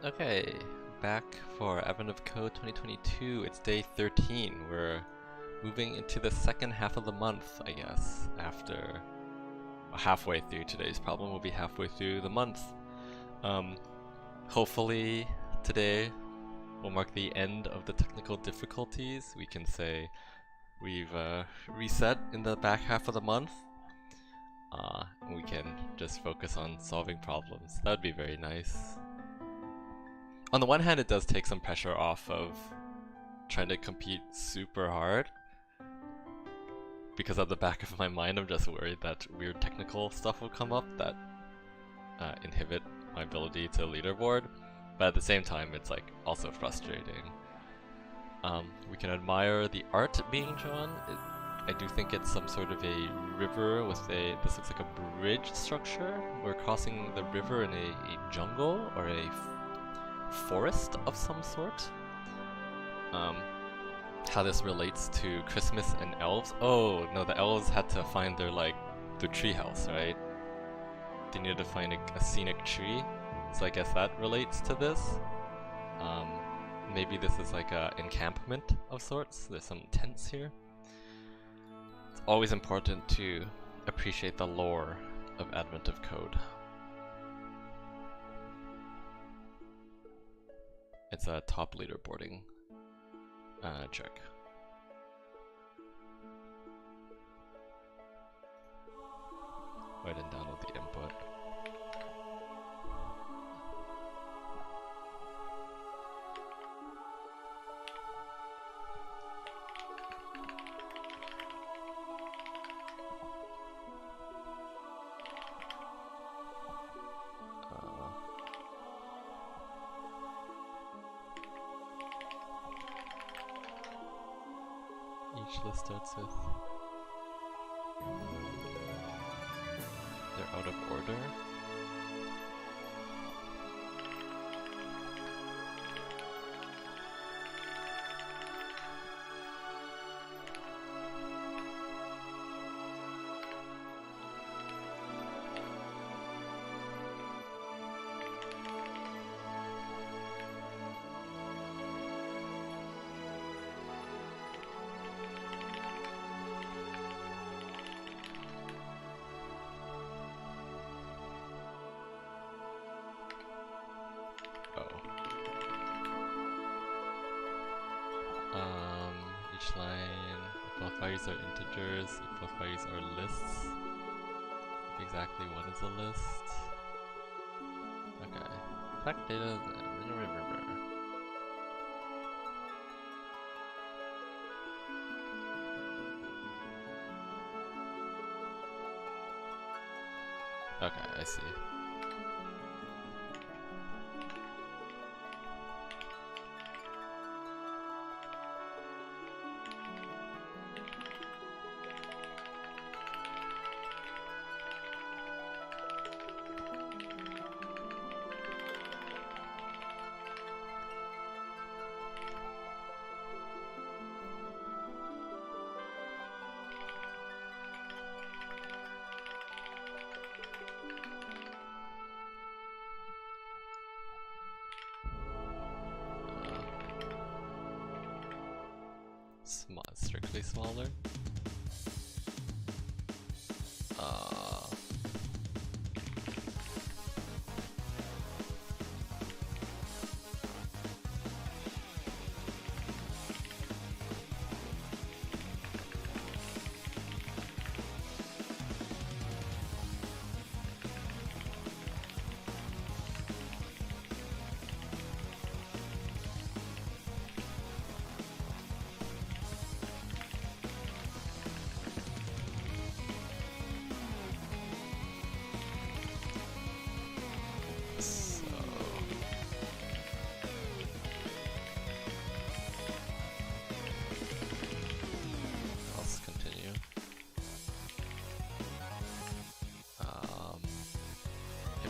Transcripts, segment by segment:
Okay, back for Advent of Code 2022. It's day 13. We're moving into the second half of the month, I guess, after halfway through today's problem. We'll be halfway through the month. Hopefully today will mark the end of the technical difficulties. We can say we've reset in the back half of the month. And we can just focus on solving problems. That would be very nice. On the one hand, it does take some pressure off of trying to compete super hard, because at the back of my mind I'm just worried that weird technical stuff will come up that inhibit my ability to leaderboard, but at the same time it's like also frustrating. We can admire the art being drawn. I do think it's some sort of a river with this looks like a bridge structure. We're crossing the river in a jungle or a forest of some sort. How this relates to Christmas and elves. Oh no, the elves had to find their treehouse, right? They needed to find a scenic tree, so I guess that relates to this. Maybe this is like a encampment of sorts. There's some tents here. It's always important to appreciate the lore of Advent of Code. It's a top leaderboarding check. Go ahead and download the input. Each list starts with they're out of order. Each line, if both values are integers, if both values are lists. Exactly what is a list? Okay. Fact data. Okay, I see. Strictly smaller.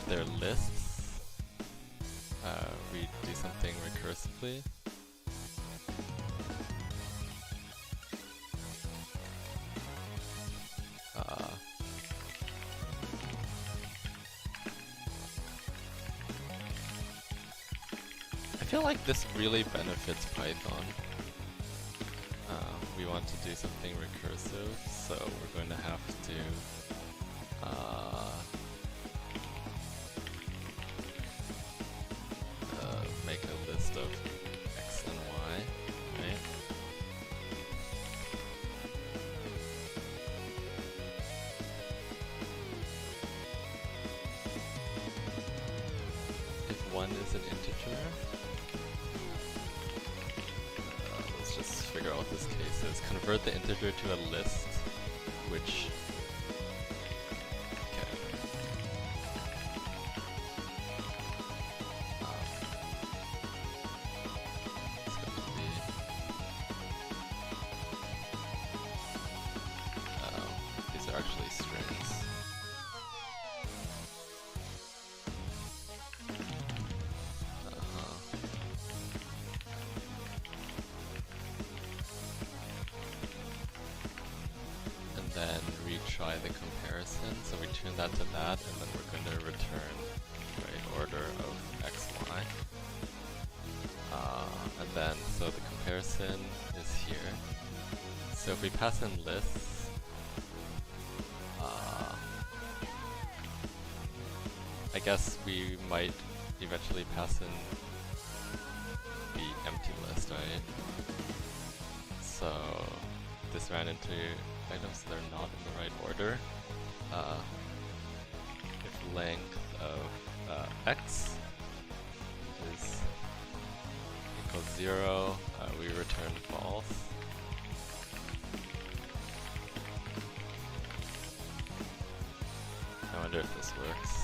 Their lists, we do something recursively. feel like this really benefits Python. We want to do something recursive, so we're going to have to make a list of x and y, right? If 1 is an integer, let's just figure out what this case is. Convert the integer to a list, which actually strings. And then retry the comparison, so we turn that to that, and then we're going to return the right order of x, y. And then, so the comparison is here. So if we pass in lists, I guess we might eventually pass in the empty list, right? So this ran into items that are not in the right order. If length of x is equals 0, we return false. I wonder if this works.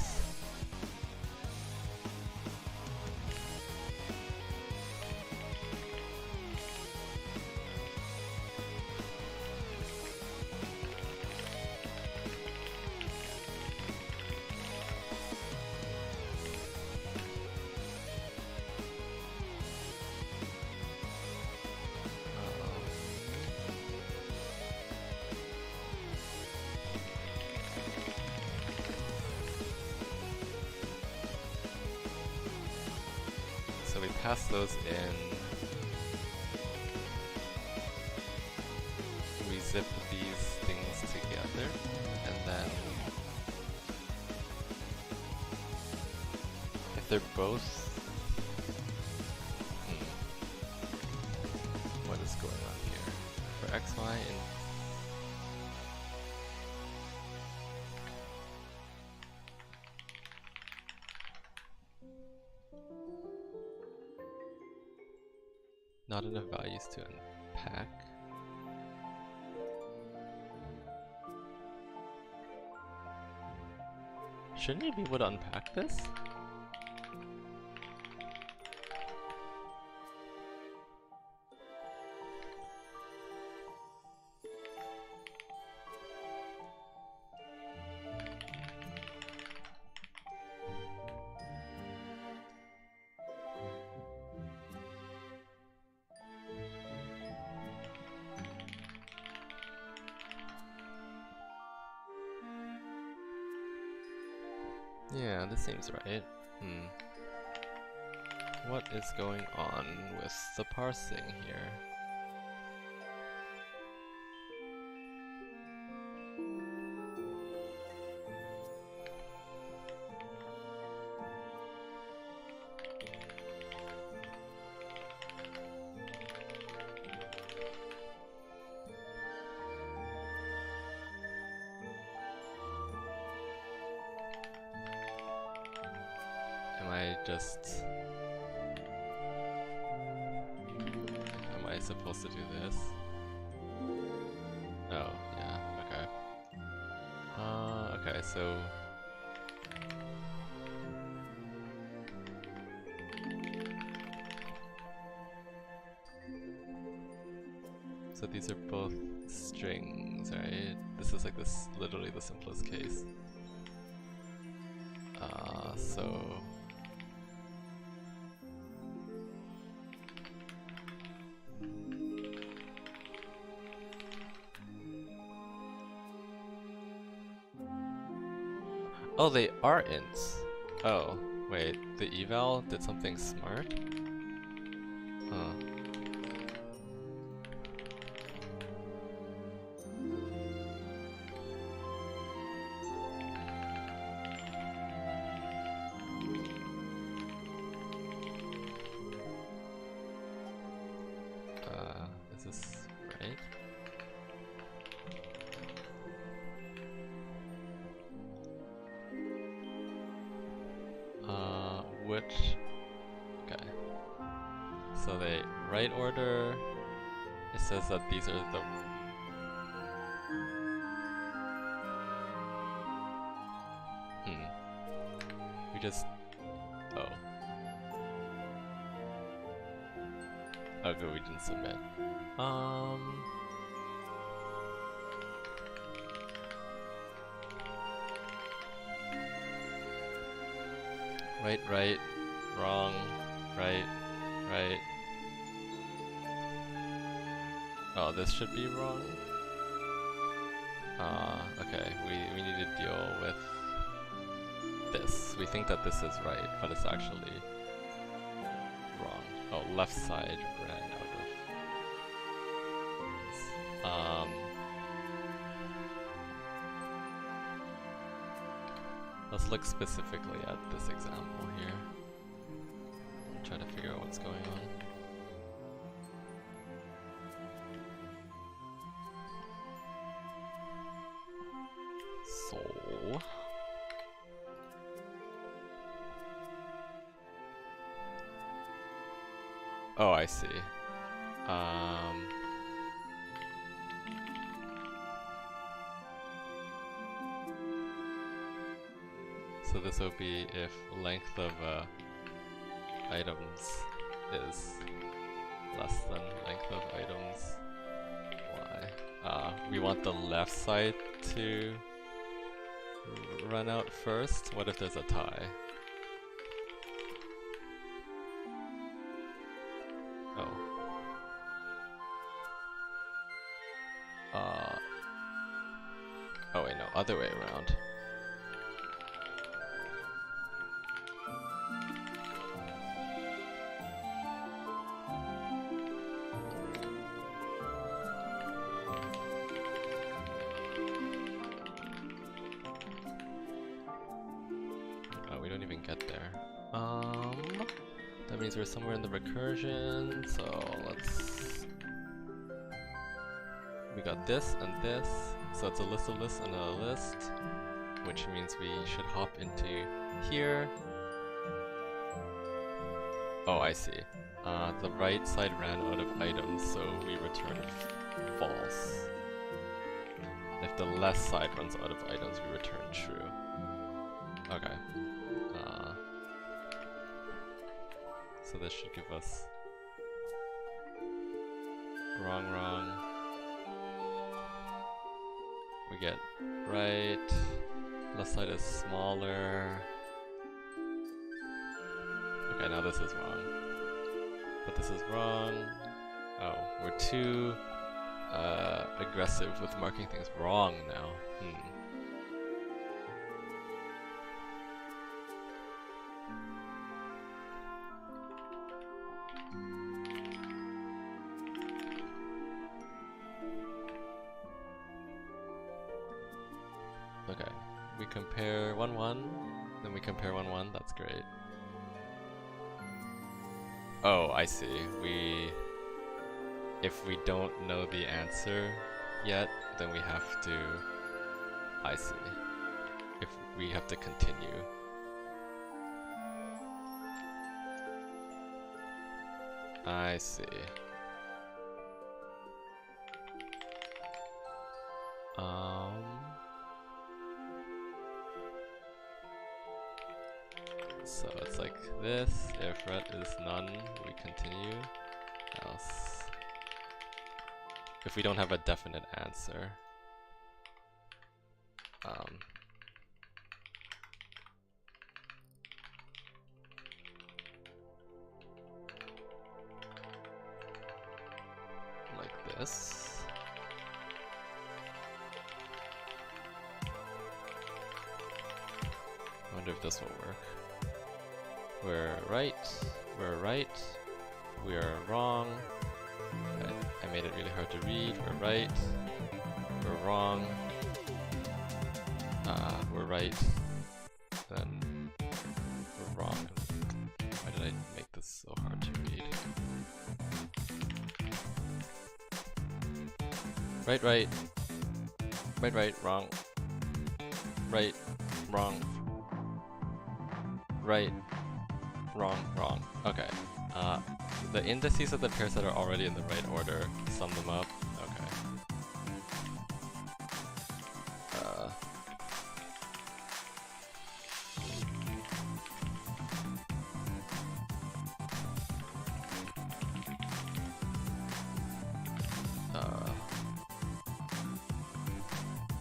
So we pass those in, we zip these things together, and then if they're both, what is going on here? For x, y, and not enough values to unpack. Shouldn't you be able to unpack this? Yeah, this seems right. What is going on with the parsing here? Am I supposed to do this? Oh, yeah, okay. Okay, so these are both strings, right? This is like this, literally the simplest case. Oh, they are ints. Oh, wait, the eval did something smart? Huh. Is this right? Which? Okay. So the right order, it says that these are the... We just... Oh. Oh, good, we didn't submit. Right, right, wrong, right, right. Oh, this should be wrong? Okay, we need to deal with this. We think that this is right, but it's actually wrong. Oh, left side ran out of... Let's look specifically at this example here and try to figure out what's going on. So... Oh, I see. So this will be if length of items is less than length of items y. We want the left side to run out first. What if there's a tie? Oh. Oh wait, no, other way around. We don't even get there. That means we're somewhere in the recursion, so let's... We got this and this, so it's a list of lists and a list, which means we should hop into here. Oh, I see. The right side ran out of items, so we return false. If the left side runs out of items, we return true. Okay. So this should give us wrong, wrong. We get right. Left side is smaller. Okay, now this is wrong. But this is wrong. Oh, we're too aggressive with marking things wrong now. Okay, we compare 1, 1, then we compare 1, 1, that's great. Oh, I see. If we don't know the answer yet, then we have to... I see. If we have to continue. I see. So it's like this, if ret is none, we continue, else. If we don't have a definite answer. Like this. I wonder if this will work. We're right, We are wrong. I made it really hard to read. We're right. We're wrong. We're right. Then we're wrong. Why did I make this so hard to read? Right, right. Right, right, wrong. Right, wrong. Right, wrong, wrong. Okay. The indices of the pairs that are already in the right order, sum them up. Okay.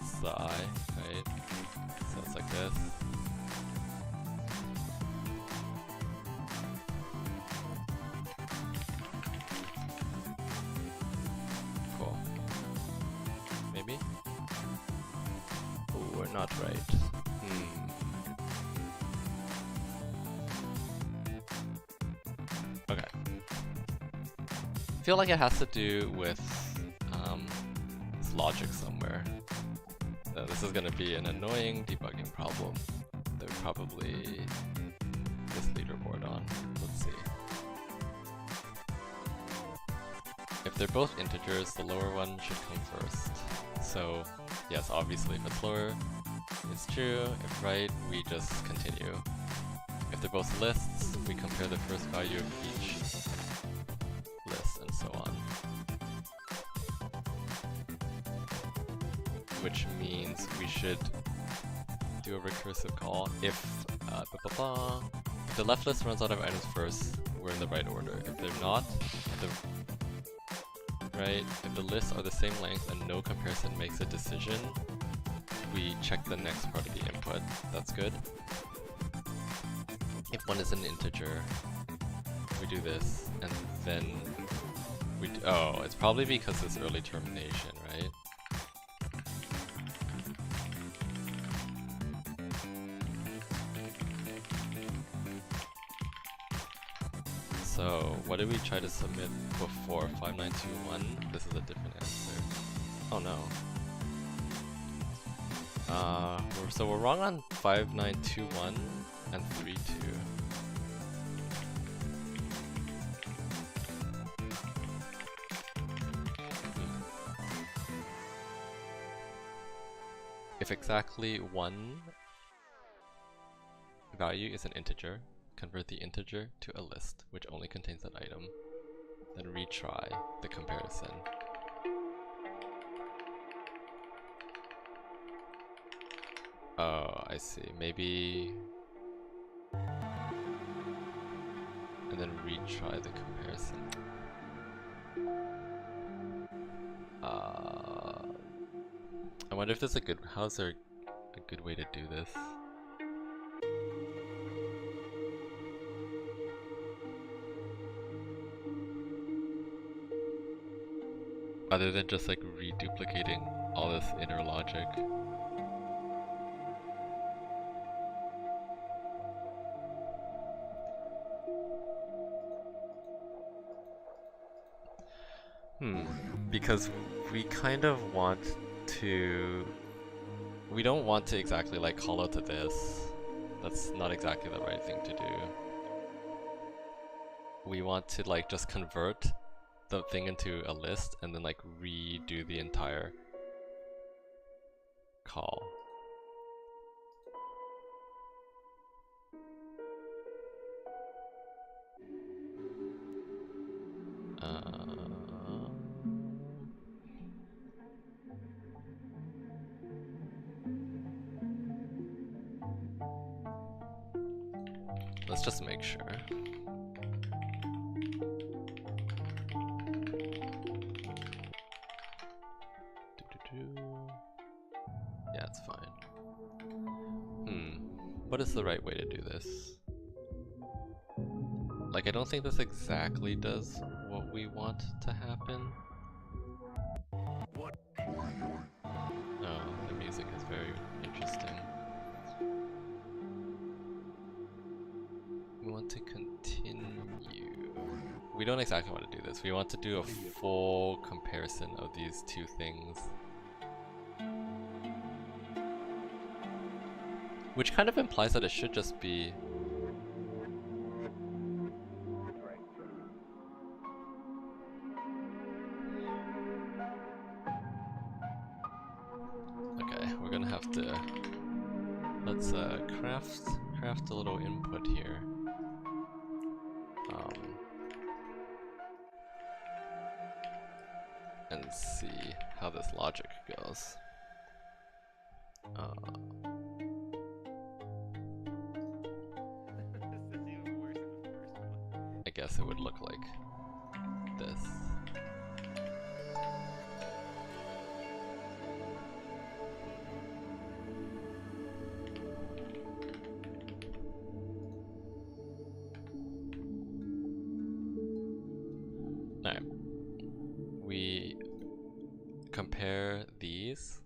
Psi, right? So it's like this. Cool. Maybe? Oh, we're not right. Okay. I feel like it has to do with this logic somewhere. This is going to be an annoying debugging problem that we probably this leaderboard on. Let's see. If they're both integers, the lower one should come first. So yes, obviously if it's lower, it's true. If right, we just continue. If they're both lists, we compare the first value of each list and so on. Which means we should do a recursive call if if the left list runs out of items first, we're in the right order. If they're not, if the lists are the same length and no comparison makes a decision, we check the next part of the input. That's good. If one is an integer, we do this, and then we do, oh, it's probably because it's early termination, right? So, what did we try to submit before? 5921? This is a different answer. Oh no. So we're wrong on 5921 and 32. If exactly one value is an integer, convert the integer to a list, which only contains that item. Then retry the comparison. Oh, I see. Maybe... and then retry the comparison. I wonder if there's a good... how's there a good way to do this? Other than just like reduplicating all this inner logic. Because we kind of want to... we don't want to exactly like call out to this. That's not exactly the right thing to do. We want to like just convert the thing into a list and then like redo the entire call. Let's just make sure. Yeah, it's fine. What is the right way to do this? Like, I don't think this exactly does what we want to happen. Oh, the music is very interesting. We want to continue. we don't exactly want to do this. We want to do a full comparison of these two things. Which kind of implies that it should just be... Okay, we're gonna have to... Let's craft a little input here. And see how this logic goes. I guess it would look like this. Alright. We compare these,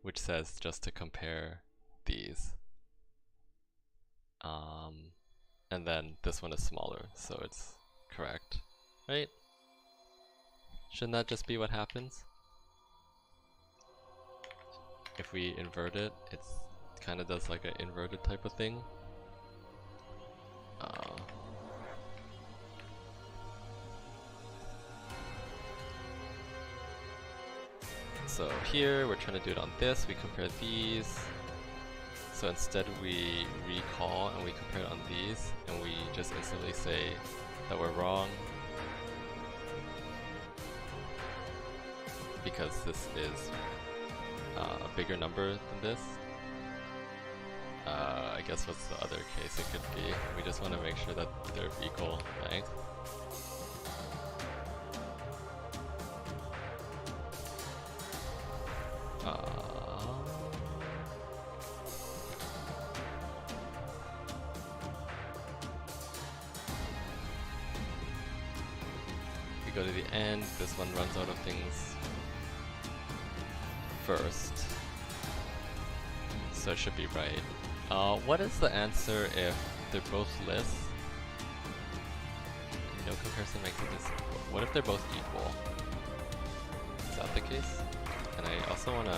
which says just to compare these. And then this one is smaller, so it's correct, right? Shouldn't that just be what happens? If we invert it, it kind of does like an inverted type of thing. So here, we're trying to do it on this, we compare these. So instead we recall and we compare it on these, and we just instantly say that we're wrong. Because this is a bigger number than this. I guess what's the other case it could be? We just want to make sure that they're equal length. We go to the end, this one runs out of things first. So it should be right. What is the answer if they're both lists? No comparison makes this. What if they're both equal? Is that the case? And I also want to...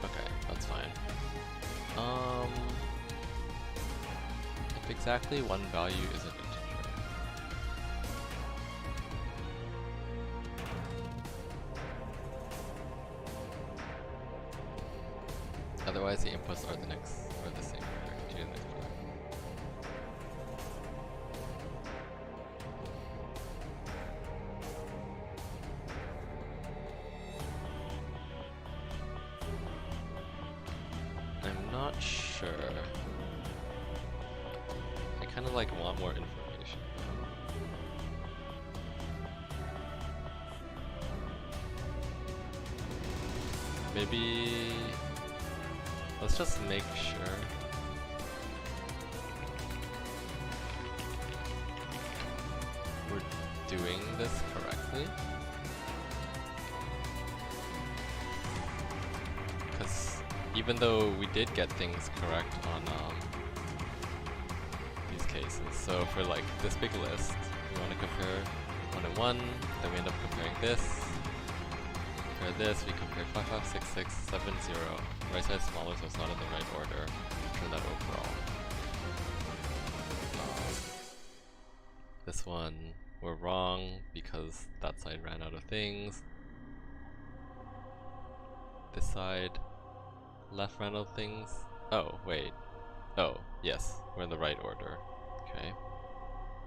Okay, that's fine. If exactly one value is an integer. Otherwise, the inputs are the same order to the next one. I'm not sure. I kind of like want more information. Maybe let's just make sure. We're doing this correctly. Because even though we did get things correct on these cases, so for like this big list, we want to compare 1 and 1, then we end up comparing this. Compare this, we compare 5, 5, 6, 6, 7, 0. Right side smaller, so it's not in the right order. Turn that overall. This one, we're wrong because that side ran out of things. This side, left ran out of things. Oh, wait. Oh, yes, we're in the right order. Okay.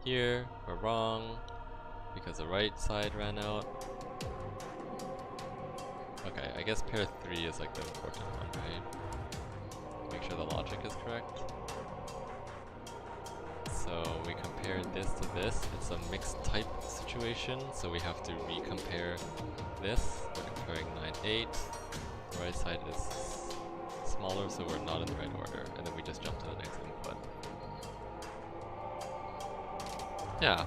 Here, we're wrong because the right side ran out. Okay, I guess pair 3 is like the important one, right? Make sure the logic is correct. So we compare this to this. It's a mixed type situation, so we have to recompare this. We're comparing 9, 8. The right side is smaller, so we're not in the right order. And then we just jump to the next input. Yeah,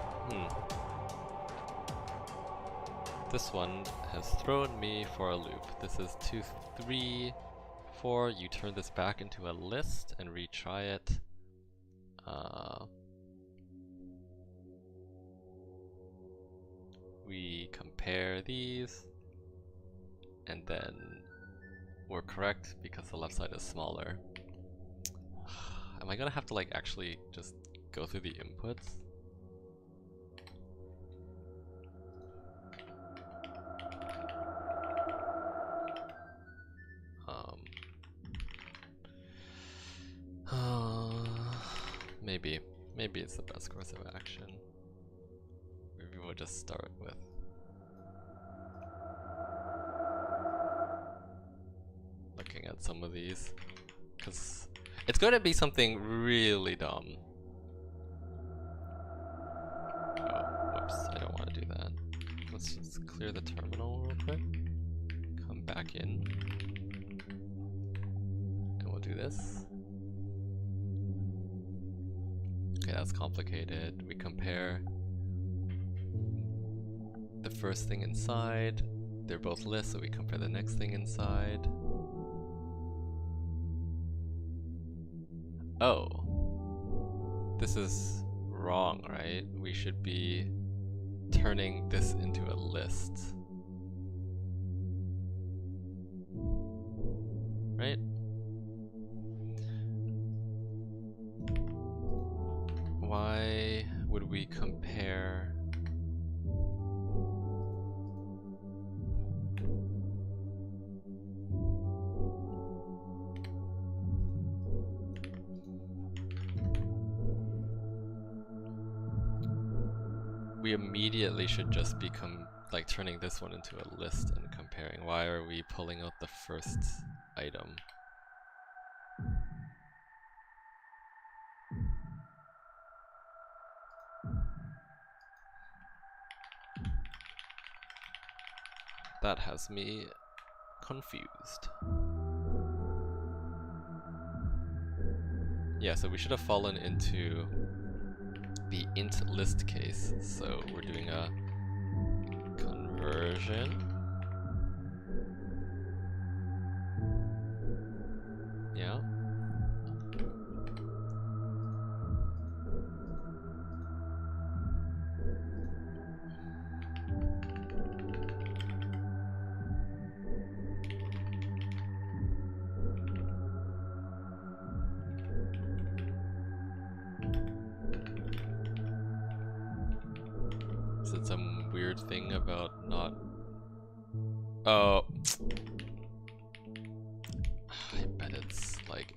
This one has thrown me for a loop. This is 2, 3, 4. You turn this back into a list and retry it. We compare these, and then we're correct because the left side is smaller. Am I gonna have to like actually just go through the inputs? Maybe it's the best course of action. Maybe we'll just start with looking at some of these, because it's going to be something really dumb. Oh, whoops, I don't want to do that. Let's just clear the terminal real quick. Come back in. And we'll do this. Okay, that's complicated. We compare the first thing inside. They're both lists, so we compare the next thing inside. Oh. This is wrong, right? We should be turning this into a list. Right? Why would we compare? We immediately should just become like turning this one into a list and comparing. Why are we pulling out the first item? That has me confused. Yeah, so we should have fallen into the int list case. So we're doing a conversion. Yeah. Is it some weird thing about not... Oh. I bet it's like...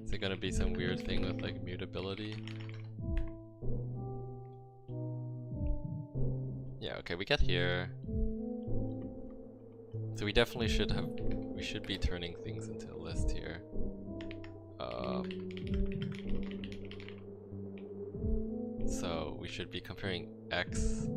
Is it gonna be some weird thing with like mutability? Yeah, okay, we get here. So we definitely should have, we should be turning things into a list here. So we should be comparing X.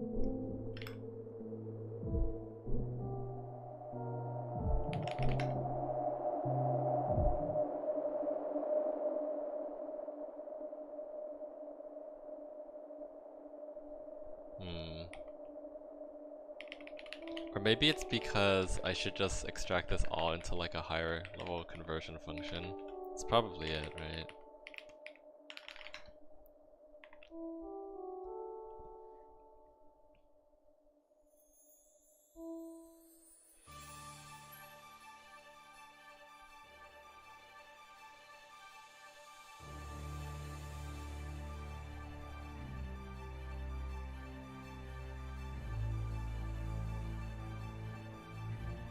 Or maybe it's because I should just extract this all into like a higher level conversion function. That's probably it, right?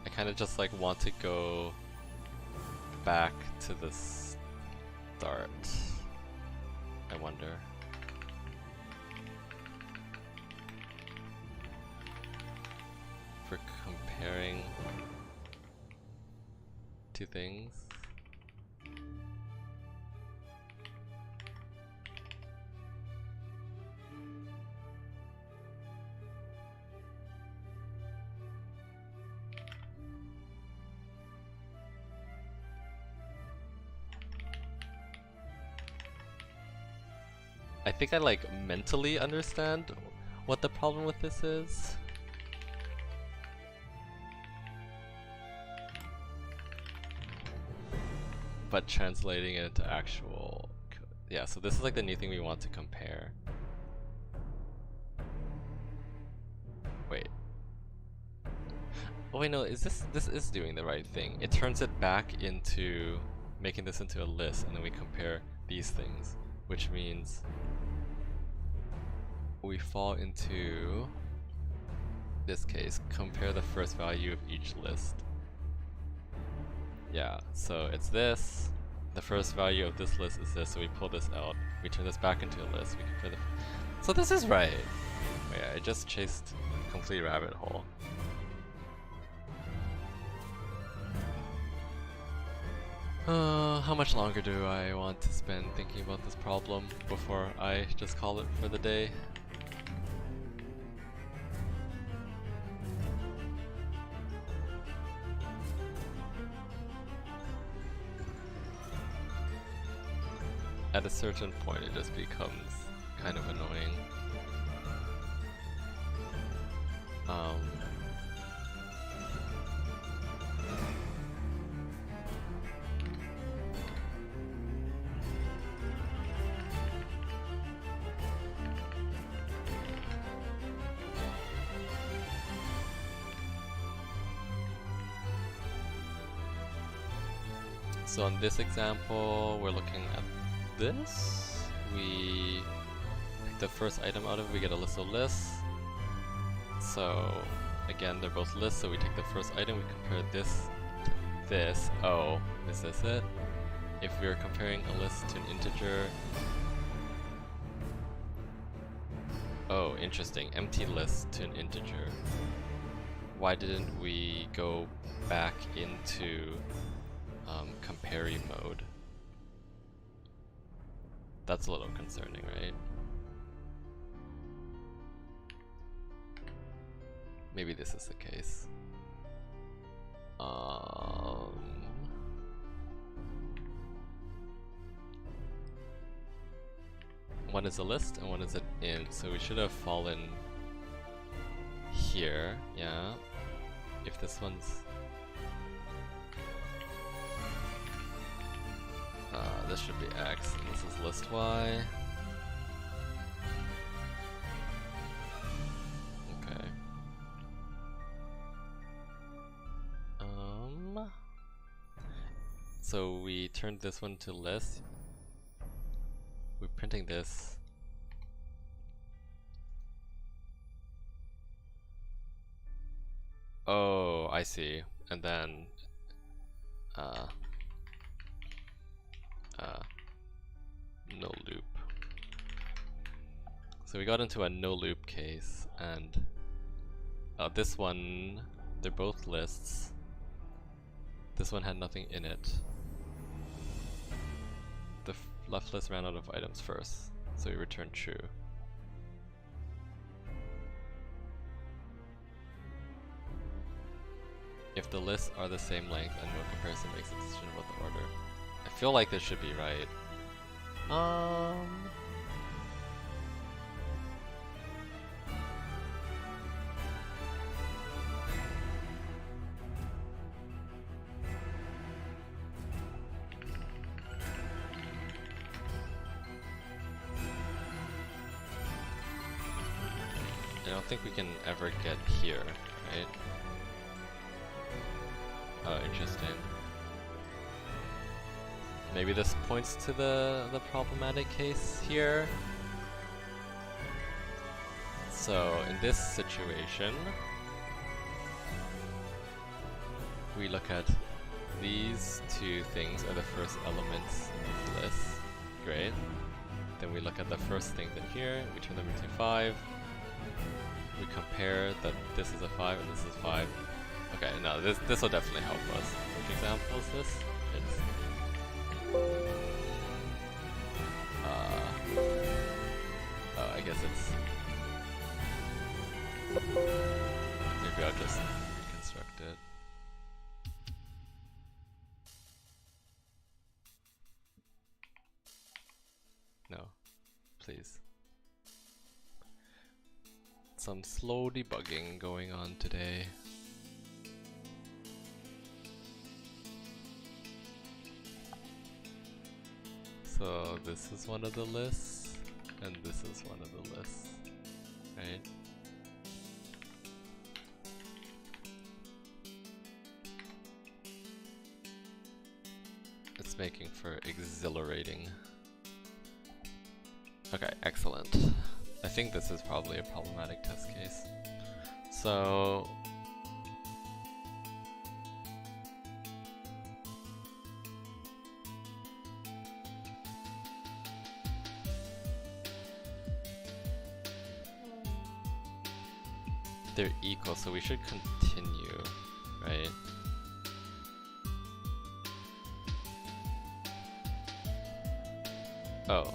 I kind of just like want to go back to the start. I wonder. for comparing two things. I think I like mentally understand what the problem with this is. But translating it into actual code. Yeah, so this is like the new thing we want to compare. Wait. Oh wait, no, this is doing the right thing. It turns it back into making this into a list, and then we compare these things, which means we fall into this case, compare the first value of each list. Yeah, so it's this, the first value of this list is this, so we pull this out, we turn this back into a list, we compare the so this is right! Oh yeah, I just chased a complete rabbit hole. How much longer do I want to spend thinking about this problem before I just call it for the day? At a certain point it just becomes kind of annoying. So in this example, we're looking at this. We pick the first item out of it, we get a list of lists. So again, they're both lists, so we take the first item, we compare this to this. Oh, is this it? If we're comparing a list to an integer. Oh, interesting. Empty list to an integer. Why didn't we go back into compare mode? That's a little concerning, right? Maybe this is the case. One is a list and one is an int, so we should have fallen here, yeah. If this one's this should be X, and this is list Y. Okay. So we turned this one to list. We're printing this. Oh, I see. And then no loop. So we got into a no loop case, and this one, they're both lists. This one had nothing in it. The left list ran out of items first, so we returned true. If the lists are the same length and no comparison makes a decision about the order. I feel like this should be right. I don't think we can ever get here, right? Oh, interesting. Maybe this points to the problematic case here. So in this situation, we look at these two things are the first elements of the list. Great. Then we look at the first thing in here, we turn them into 5. we compare that this is a 5 and this is 5. Okay, no, this will definitely help us. Which example is this? It's oh, I guess it's maybe I'll just reconstruct it. No, please. Some slow debugging going on today. So this is one of the lists, and this is one of the lists, right? It's making for exhilarating. Okay, excellent. I think this is probably a problematic test case. So they're equal, so we should continue, right? Oh.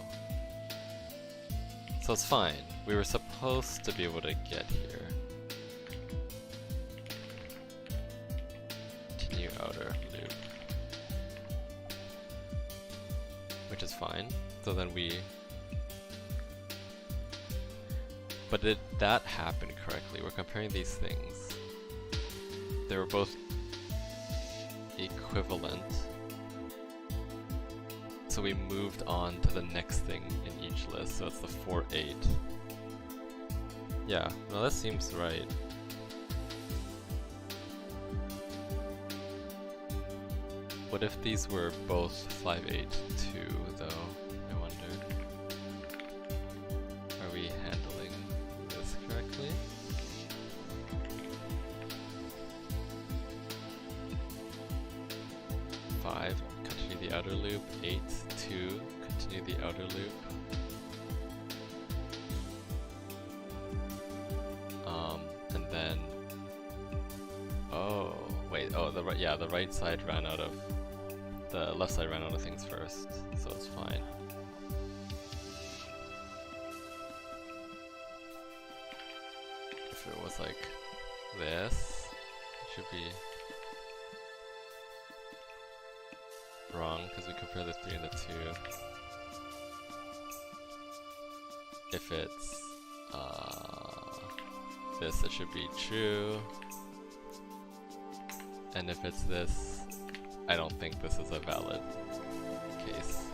So it's fine. We were supposed to be able to get here. Continue outer loop. Which is fine. So then we... But did that happen correctly? We're comparing these things. They were both equivalent. So we moved on to the next thing in each list, so it's the 4, 8. Yeah, no, that seems right. What if these were both 5, 8, 2 though, I wondered. Are we handling this correctly? Five, continue the outer loop. 8, 2, continue the outer loop. And then, oh wait, oh the right side ran out of, the left side ran out of things first, so it's fine. If it was like this, it should be wrong because we compare the 3 and the 2. If it's this, it should be true. And if it's this, I don't think this is a valid case.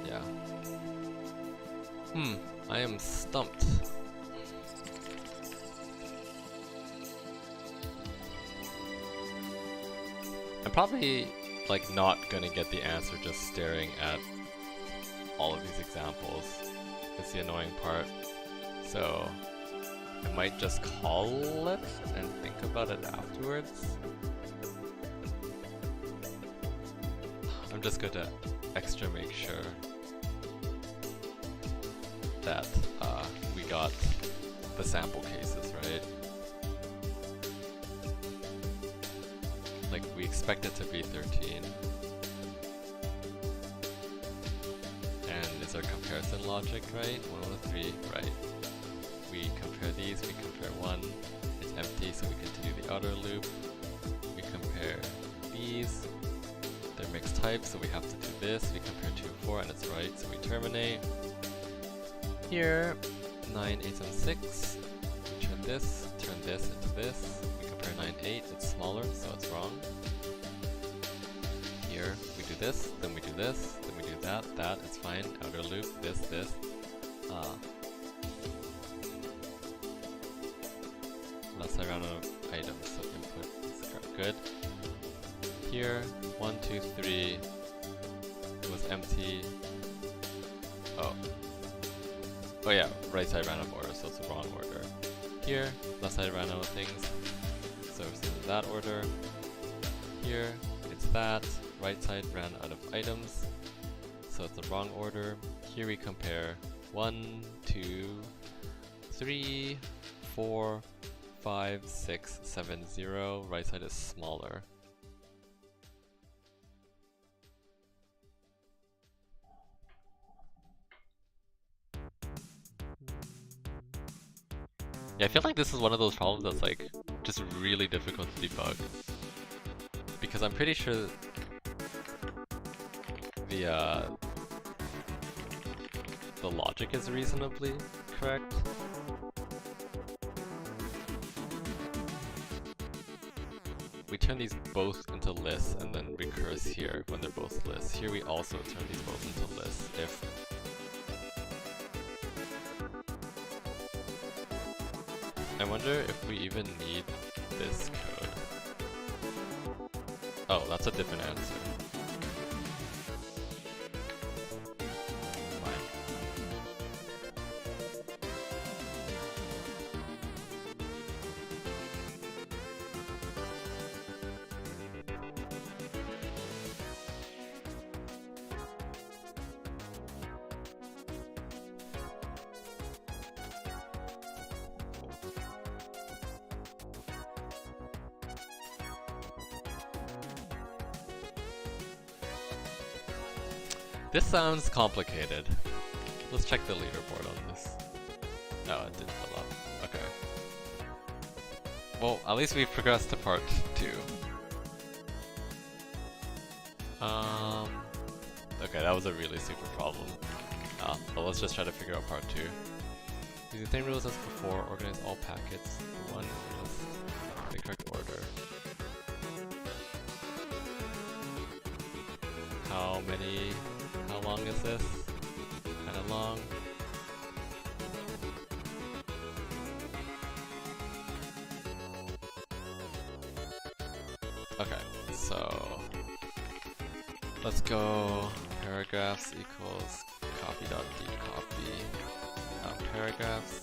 Yeah. I am stumped. I'm probably like not gonna get the answer just staring at all of these examples. It's the annoying part. So I might just call it and think about it afterwards. I'm just gonna extra make sure that we got the sample cases right. Like we expect it to be 13. And is our comparison logic right? 1 over 3, right. We compare these, we compare 1, it's empty, so we continue the outer loop. We compare these, they're mixed type, so we have to do this. We compare 2 and 4, and it's right, so we terminate. Here, 9, 8, and 6, we turn this into this. We compare 9, 8, it's smaller, so it's wrong. Here, we do this, then we do this, then we do that, it's fine. Outer loop, this. Left side round of items, so input is good. Here, 1, 2, 3, it was empty. Oh yeah, right side ran out of order, so it's the wrong order. Here, left side ran out of things, so it's in that order. Here, it's that. Right side ran out of items, so it's the wrong order. Here we compare 1, 2, 3, 4, 5, 6, 7, 0. Right side is smaller. Yeah, I feel like this is one of those problems that's like just really difficult to debug. Because I'm pretty sure the logic is reasonably correct. We turn these both into lists and then recurse here when they're both lists. Here we also turn these both into lists if I wonder if we even need this code. Oh, that's a different answer. This sounds complicated. Let's check the leaderboard on this. Oh, it didn't fill up. Okay. Well, at least we've progressed to part 2. Okay, that was a really stupid problem. But let's just try to figure out part 2. Use the same rules as before, organize all packets in one list in the correct order. How long is this? Kinda long. Okay, so let's go paragraphs equals copy.decopy paragraphs.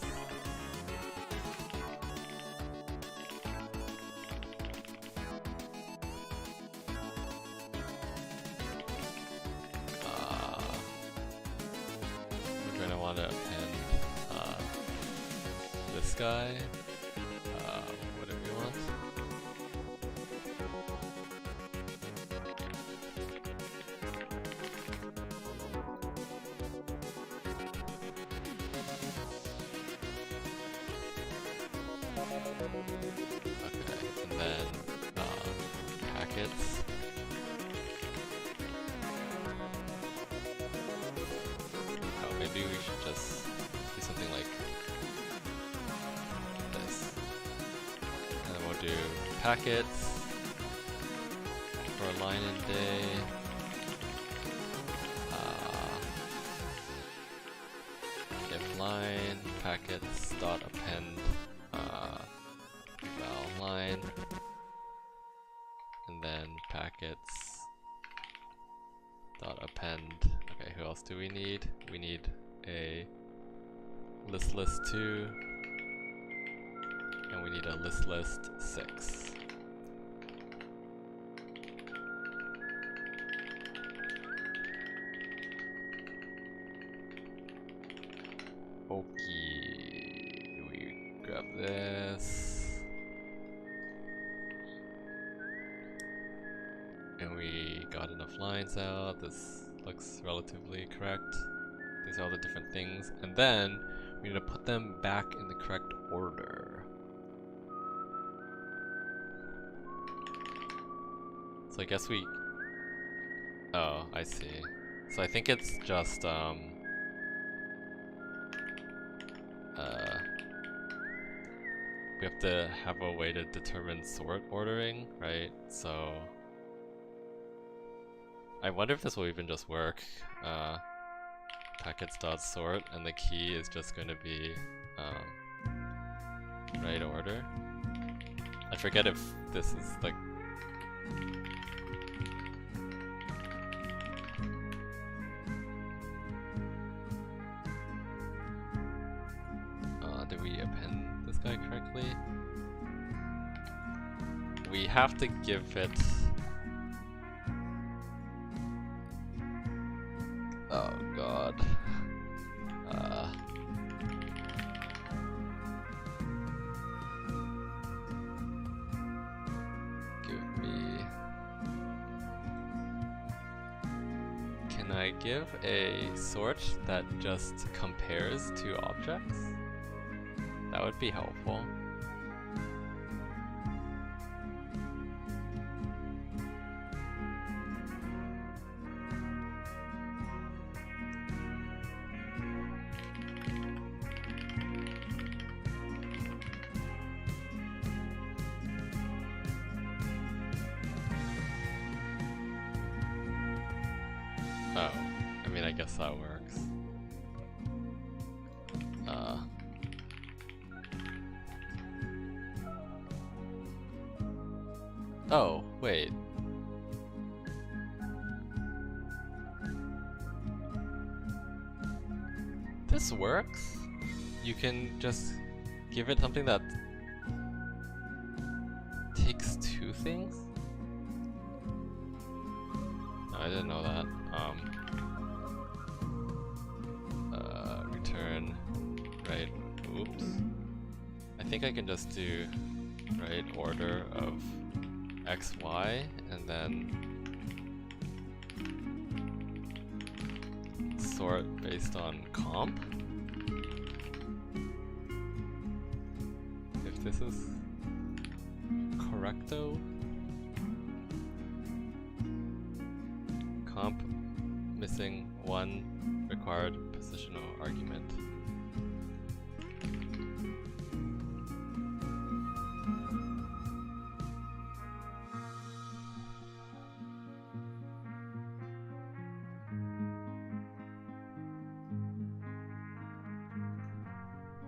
We're gonna want to append this guy, whatever you want. Okay, and then packets. Oh, maybe we should just do something like this. And then we'll do packets for a line and day. If line packets dot append val line, and then packets dot append. Okay, who else do we need? We need a list2, and we need a list6. Okay, we grab this, and we got enough lines out. This looks relatively correct. These are all the different things, and then we need to put them back in the correct order. So I guess we... Oh, I see. So I think it's just we have to have a way to determine sort ordering, right? So I wonder if this will even just work. Packets.sort, and the key is just going to be right order. I forget if this is like... did we append this guy correctly? We have to give it... Oh god. I give a sort that just compares two objects? That would be helpful. Oh, I mean, I guess that works. Oh, wait. This works? You can just give it something that takes two things? No, I didn't know that. Return, right, oops. I think I can just do right order of x, y, and then sort based on comp. If this is correcto. Comp missing one required positional argument.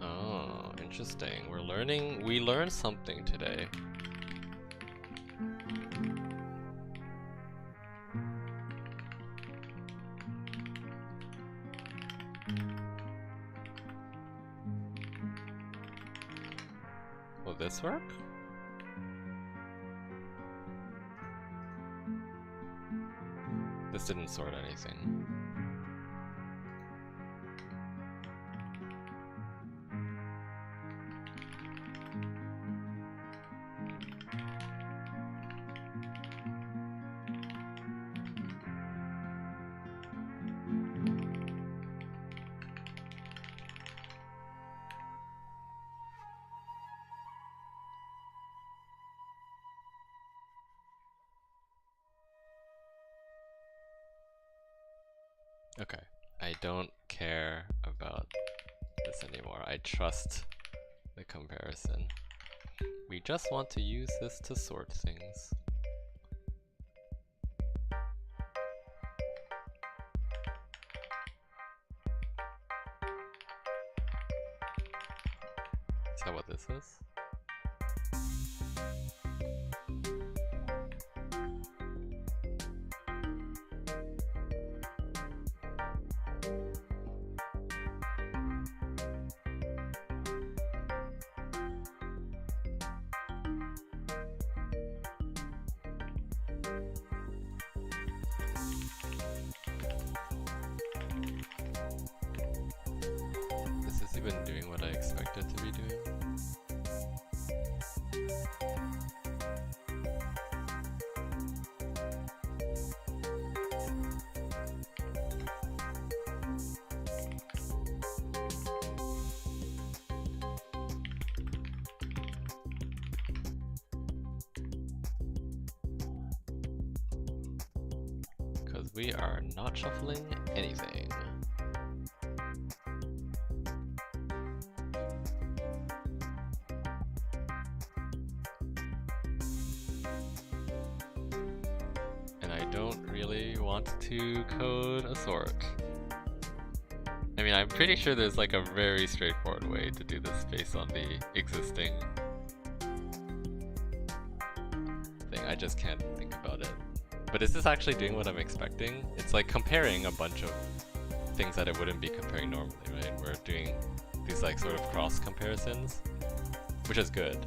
Oh, interesting. We learned something today. Will this work? This didn't sort anything. Okay, I don't care about this anymore. I trust the comparison. We just want to use this to sort things. Is that what this is? Been doing what I expected to be doing. Because we are not shuffling anything. To code a sort. I mean, I'm pretty sure there's like a very straightforward way to do this based on the existing thing. I just can't think about it. But is this actually doing what I'm expecting? It's like comparing a bunch of things that it wouldn't be comparing normally, right? We're doing these like sort of cross comparisons, which is good.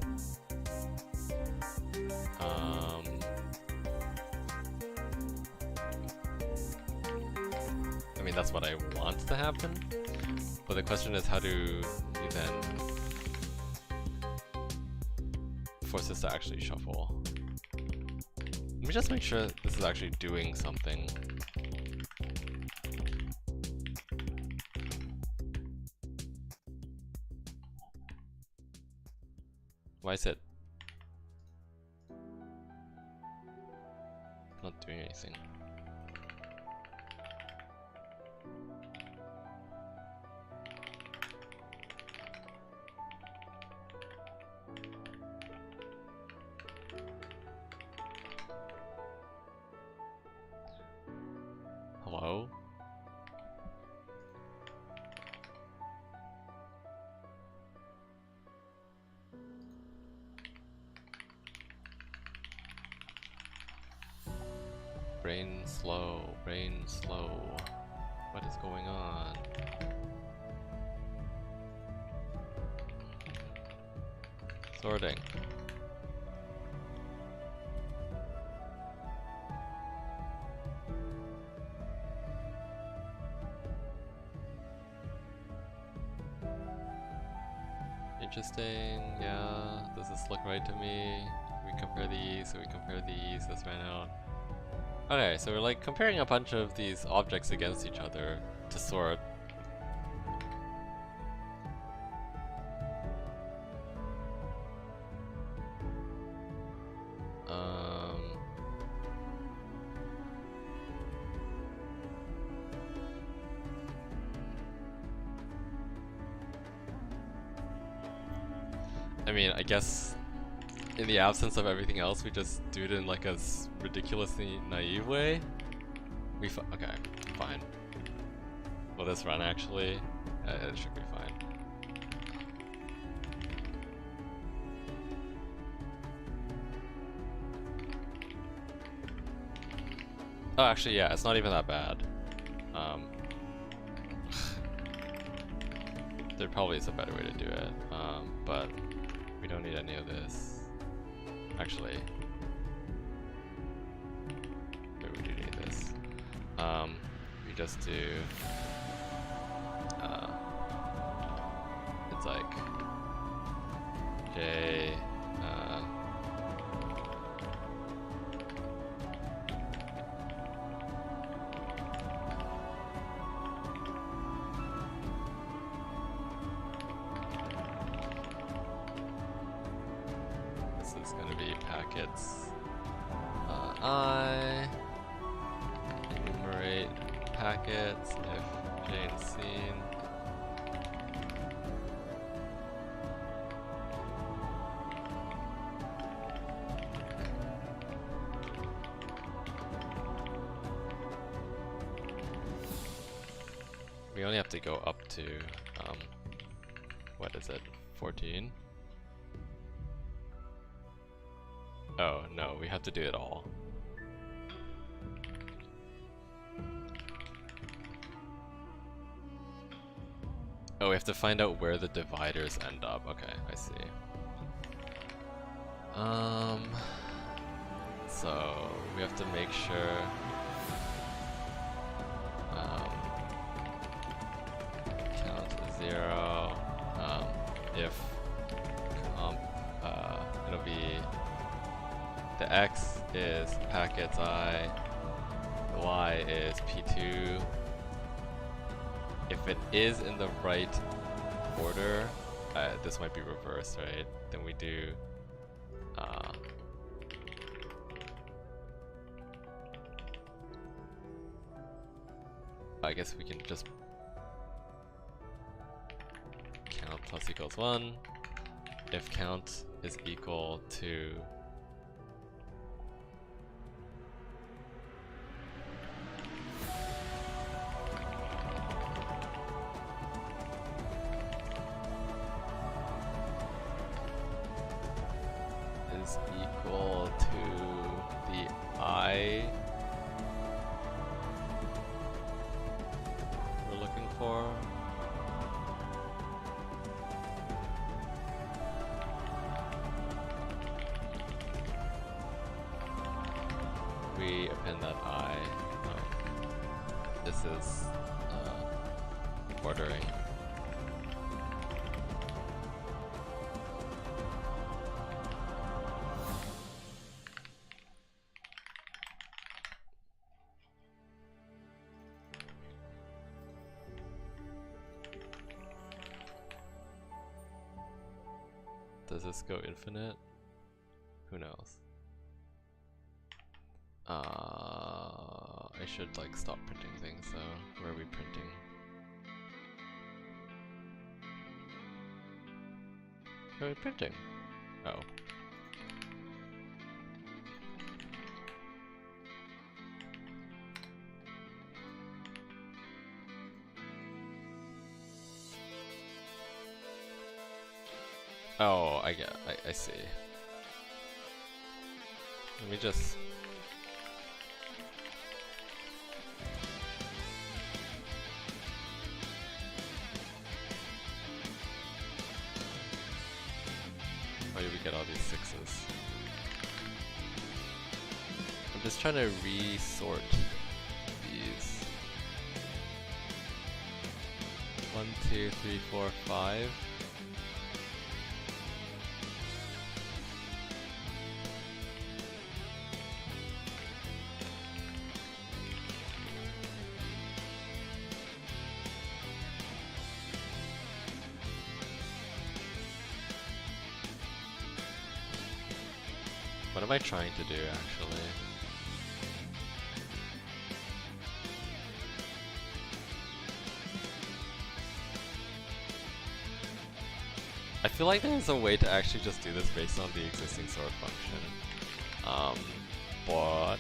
That's what I want to happen, but the question is, how do you then force this to actually shuffle? Let me just make sure this is actually doing something. Why is it not doing anything? Hello? Brain slow, brain slow. What is going on? Sorting. Interesting, yeah. Does this look right to me? We compare these, so we compare these, this ran out. Okay, so we're like comparing a bunch of these objects against each other to sort. I mean, I guess in the absence of everything else, we just do it in like a ridiculously naive way. Okay, fine. Will this run actually? It should be fine. Oh, actually, yeah, it's not even that bad. There probably is a better way to do it, but we don't need any of this. Actually, maybe we do need this. We just do, it's like J, this is going to be packets I, enumerate packets if J is seen. We only have to go up to, what is it, 14? Oh, no, we have to do it all. Oh, we have to find out where the dividers end up. Okay, I see. So we have to make sure count to 0. If comp, it'll be the x is packets I, the y is p2. If it is in the right order, this might be reversed, right? Then we do I guess we can just count plus equals 1 if count is equal to equal to the I we're looking for. We append that I. This is ordering. does this go infinite? Who knows? I should like stop printing things though. Where are we printing? Where are we printing? Oh. Oh, I see. Let me just... Why do we get all these 6s? I'm just trying to resort these. 1, 2, 3, 4, 5. What am I trying to do, actually? I feel like there's a way to actually just do this based on the existing sort function. But...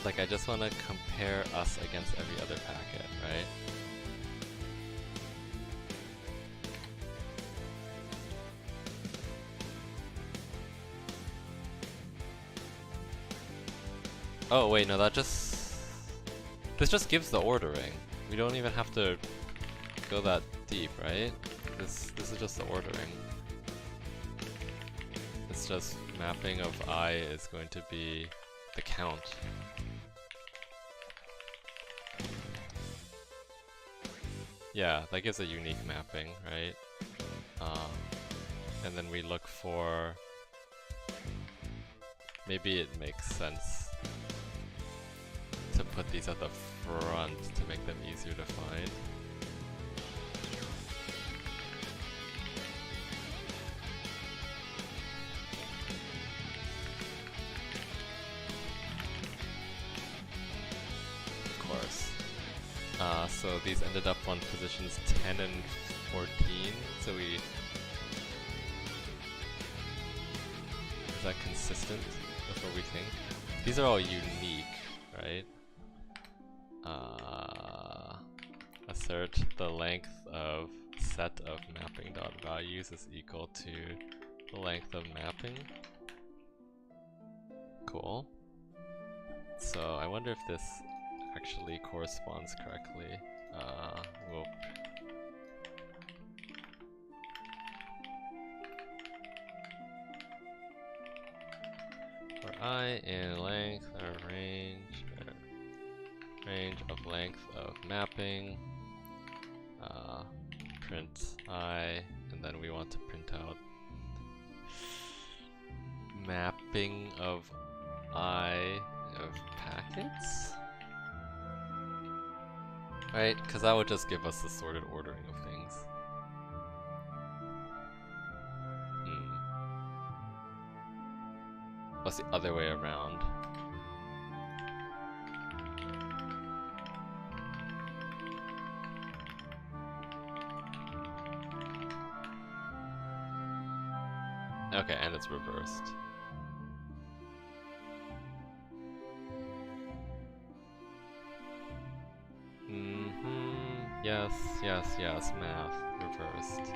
like, I just want to compare us against every other packet, right? Oh wait, no, this just gives the ordering. We don't even have to go that deep, right? This is just the ordering. It's just mapping of I is going to be the count. Yeah, that gives a unique mapping, right? And then we look for... Maybe it makes sense to put these at the front to make them easier to find. Of course. So these ended up on positions 10 and 14, so we... Is that consistent with what we think? These are all unique, right? Assert the length of set of mapping dot values is equal to the length of mapping. Cool. So I wonder if this actually corresponds correctly. Whoop. For I in length or range of length of mapping, print I, and then we want to print out mapping of I of packets? Right, because that would just give us the sorted ordering of things. What's the other way around? Okay, and it's reversed. Yes, yes, yes, math, reversed.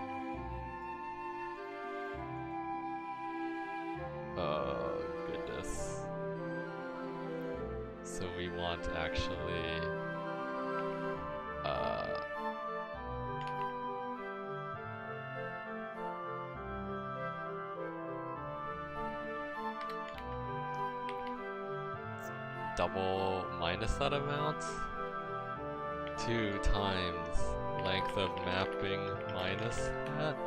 Oh, goodness. So we want actually... double minus that amount? 2 times length of mapping minus that?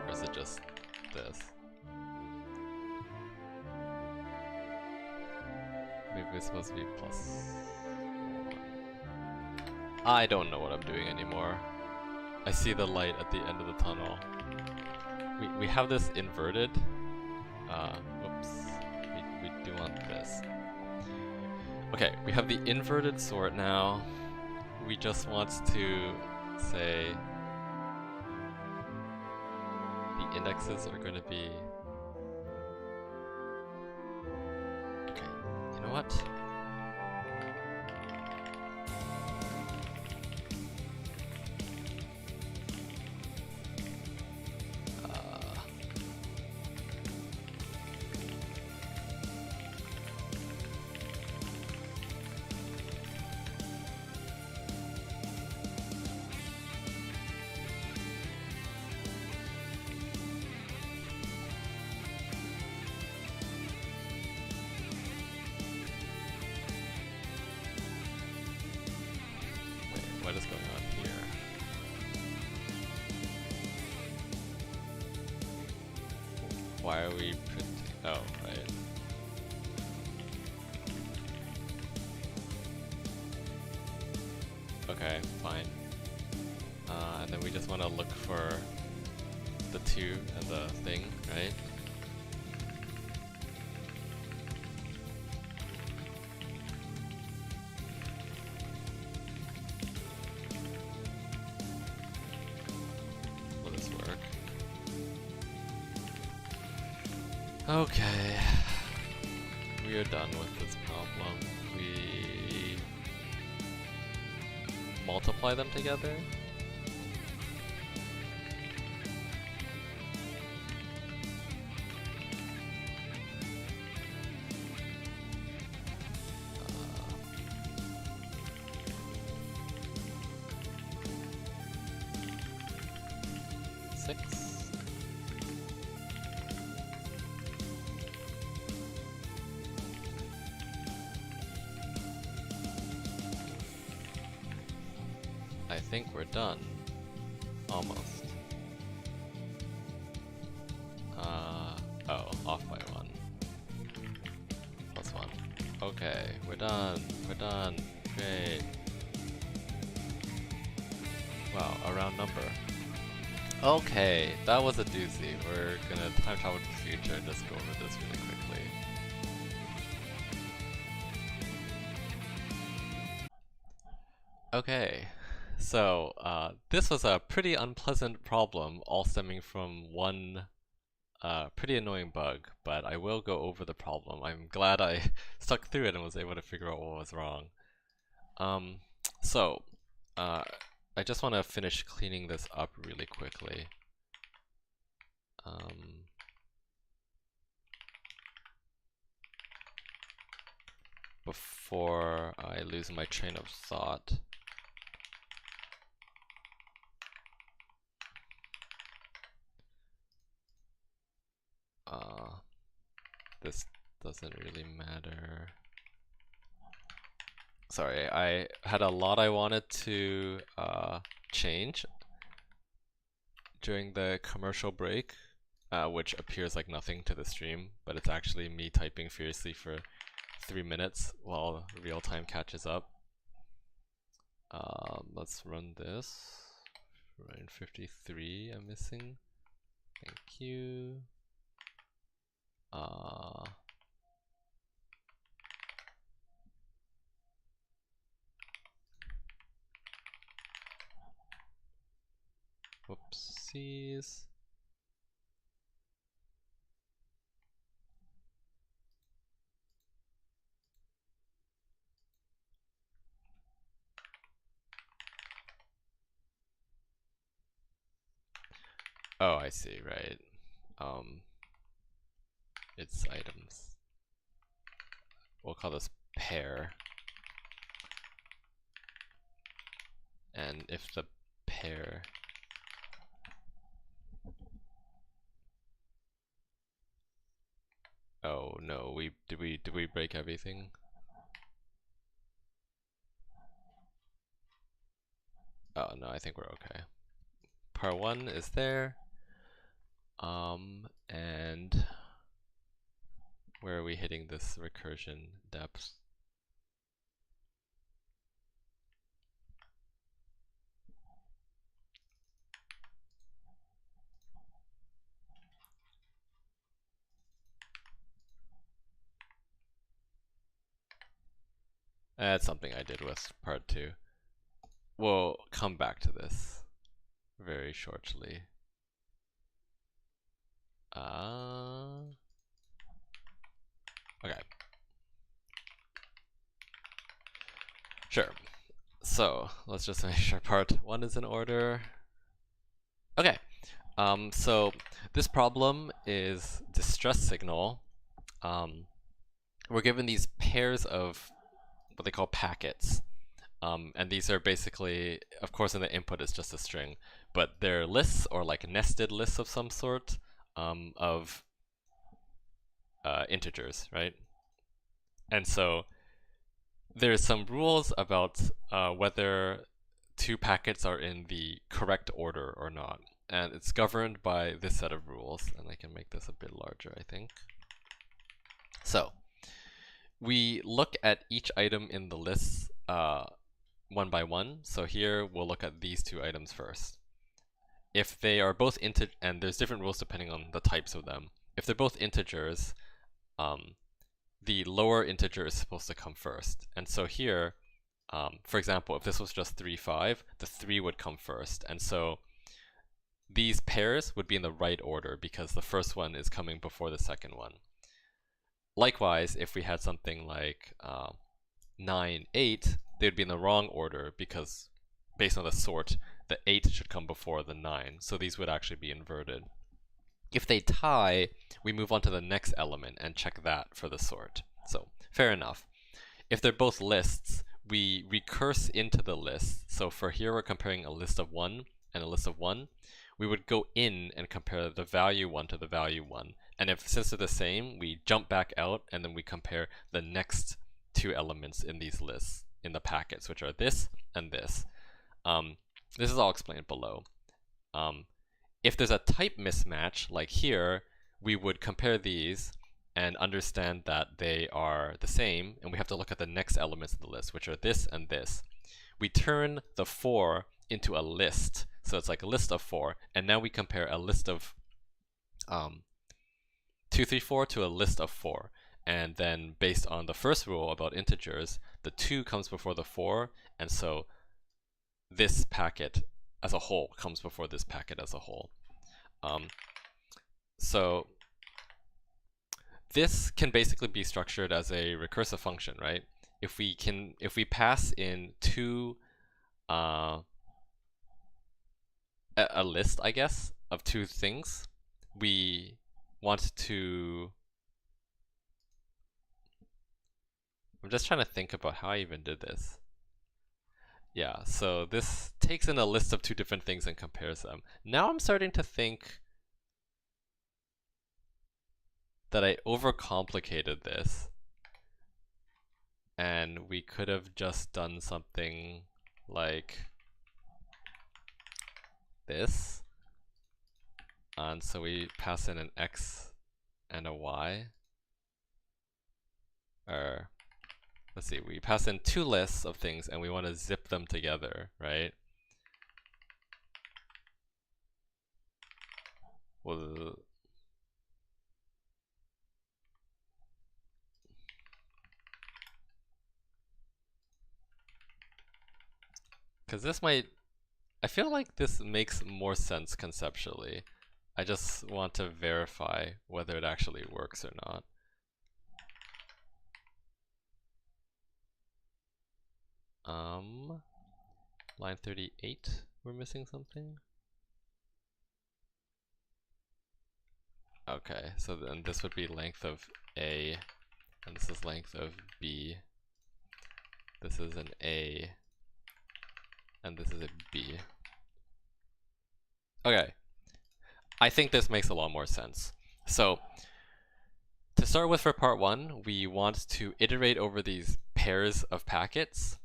Or is it just this? Maybe it's supposed to be plus 1. I don't know what I'm doing anymore. I see the light at the end of the tunnel. We have this inverted. Oops. We do want this. Okay, we have the inverted sort now. We just want to say the indexes are going to be. Okay, you know what? What is going on here? Why are we printing? Oh, right. Okay, fine. And then we just want to look for the 2 and the thing, right? Okay, we are done with this problem. We multiply them together. I think we're done. Almost. Oh, off by 1. Plus 1. Okay, we're done. We're done. Great. Wow, a round number. Okay, that was a doozy. We're gonna time travel to the future and just go over this really quickly. Okay. So, this was a pretty unpleasant problem, all stemming from one pretty annoying bug, but I will go over the problem. I'm glad I stuck through it and was able to figure out what was wrong. I just want to finish cleaning this up really quickly. Before I lose my train of thought. This doesn't really matter. Sorry, I had a lot I wanted to change during the commercial break, which appears like nothing to the stream, but it's actually me typing furiously for 3 minutes while real time catches up. Let's run this. Run 53 I'm missing. Thank you. Whoopsies. Oh, I see, right. It's items. We'll call this pair. And if the pair Oh no, did we break everything? Oh no, I think we're okay. Part 1 is there. And where are we hitting this recursion depth? That's something I did with part 2. We'll come back to this very shortly. Okay. Sure. So let's just make sure part 1 is in order. Okay. So this problem is distress signal. We're given these pairs of what they call packets. And these are basically, of course, in the input it's just a string, but they're lists or like nested lists of some sort of integers, right? And so there's some rules about whether two packets are in the correct order or not. And it's governed by this set of rules. And I can make this a bit larger, I think. So we look at each item in the list one by one. So here we'll look at these two items first. If they are both and there's different rules depending on the types of them. If they're both integers, the lower integer is supposed to come first. And so here, for example, if this was just 3, 5, the 3 would come first. And so these pairs would be in the right order because the first one is coming before the second one. Likewise, if we had something like 9, 8, they would be in the wrong order because based on the sort, the 8 should come before the 9. So these would actually be inverted. If they tie, we move on to the next element and check that for the sort. So fair enough. If they're both lists, we recurse into the list. So for here, we're comparing a list of 1 and a list of 1. We would go in and compare the value 1 to the value 1. And if since they're the same, we jump back out and then we compare the next two elements in these lists in the packets, which are this and this. This is all explained below. If there's a type mismatch, like here, we would compare these and understand that they are the same, and we have to look at the next elements of the list, which are this and this. We turn the 4 into a list, so it's like a list of 4, and now we compare a list of 2, 3, 4 to a list of 4. And then based on the first rule about integers, the 2 comes before the 4, and so this packet as a whole comes before this packet as a whole. So this can basically be structured as a recursive function, right? If we pass in a list, I guess, of two things, we want to. I'm just trying to think about how I even did this. Yeah, so this takes in a list of two different things and compares them. Now I'm starting to think that I overcomplicated this. And we could have just done something like this. And so we pass in an x and a y. Or let's see, we pass in two lists of things and we want to zip them together, right? Well, because this might, I feel like this makes more sense conceptually. I just want to verify whether it actually works or not. Line 38, we're missing something. Okay, so then this would be length of A, and this is length of B. This is an A, and this is a B. Okay, I think this makes a lot more sense. So, to To start with for part 1, we want to iterate over these pairs of packets,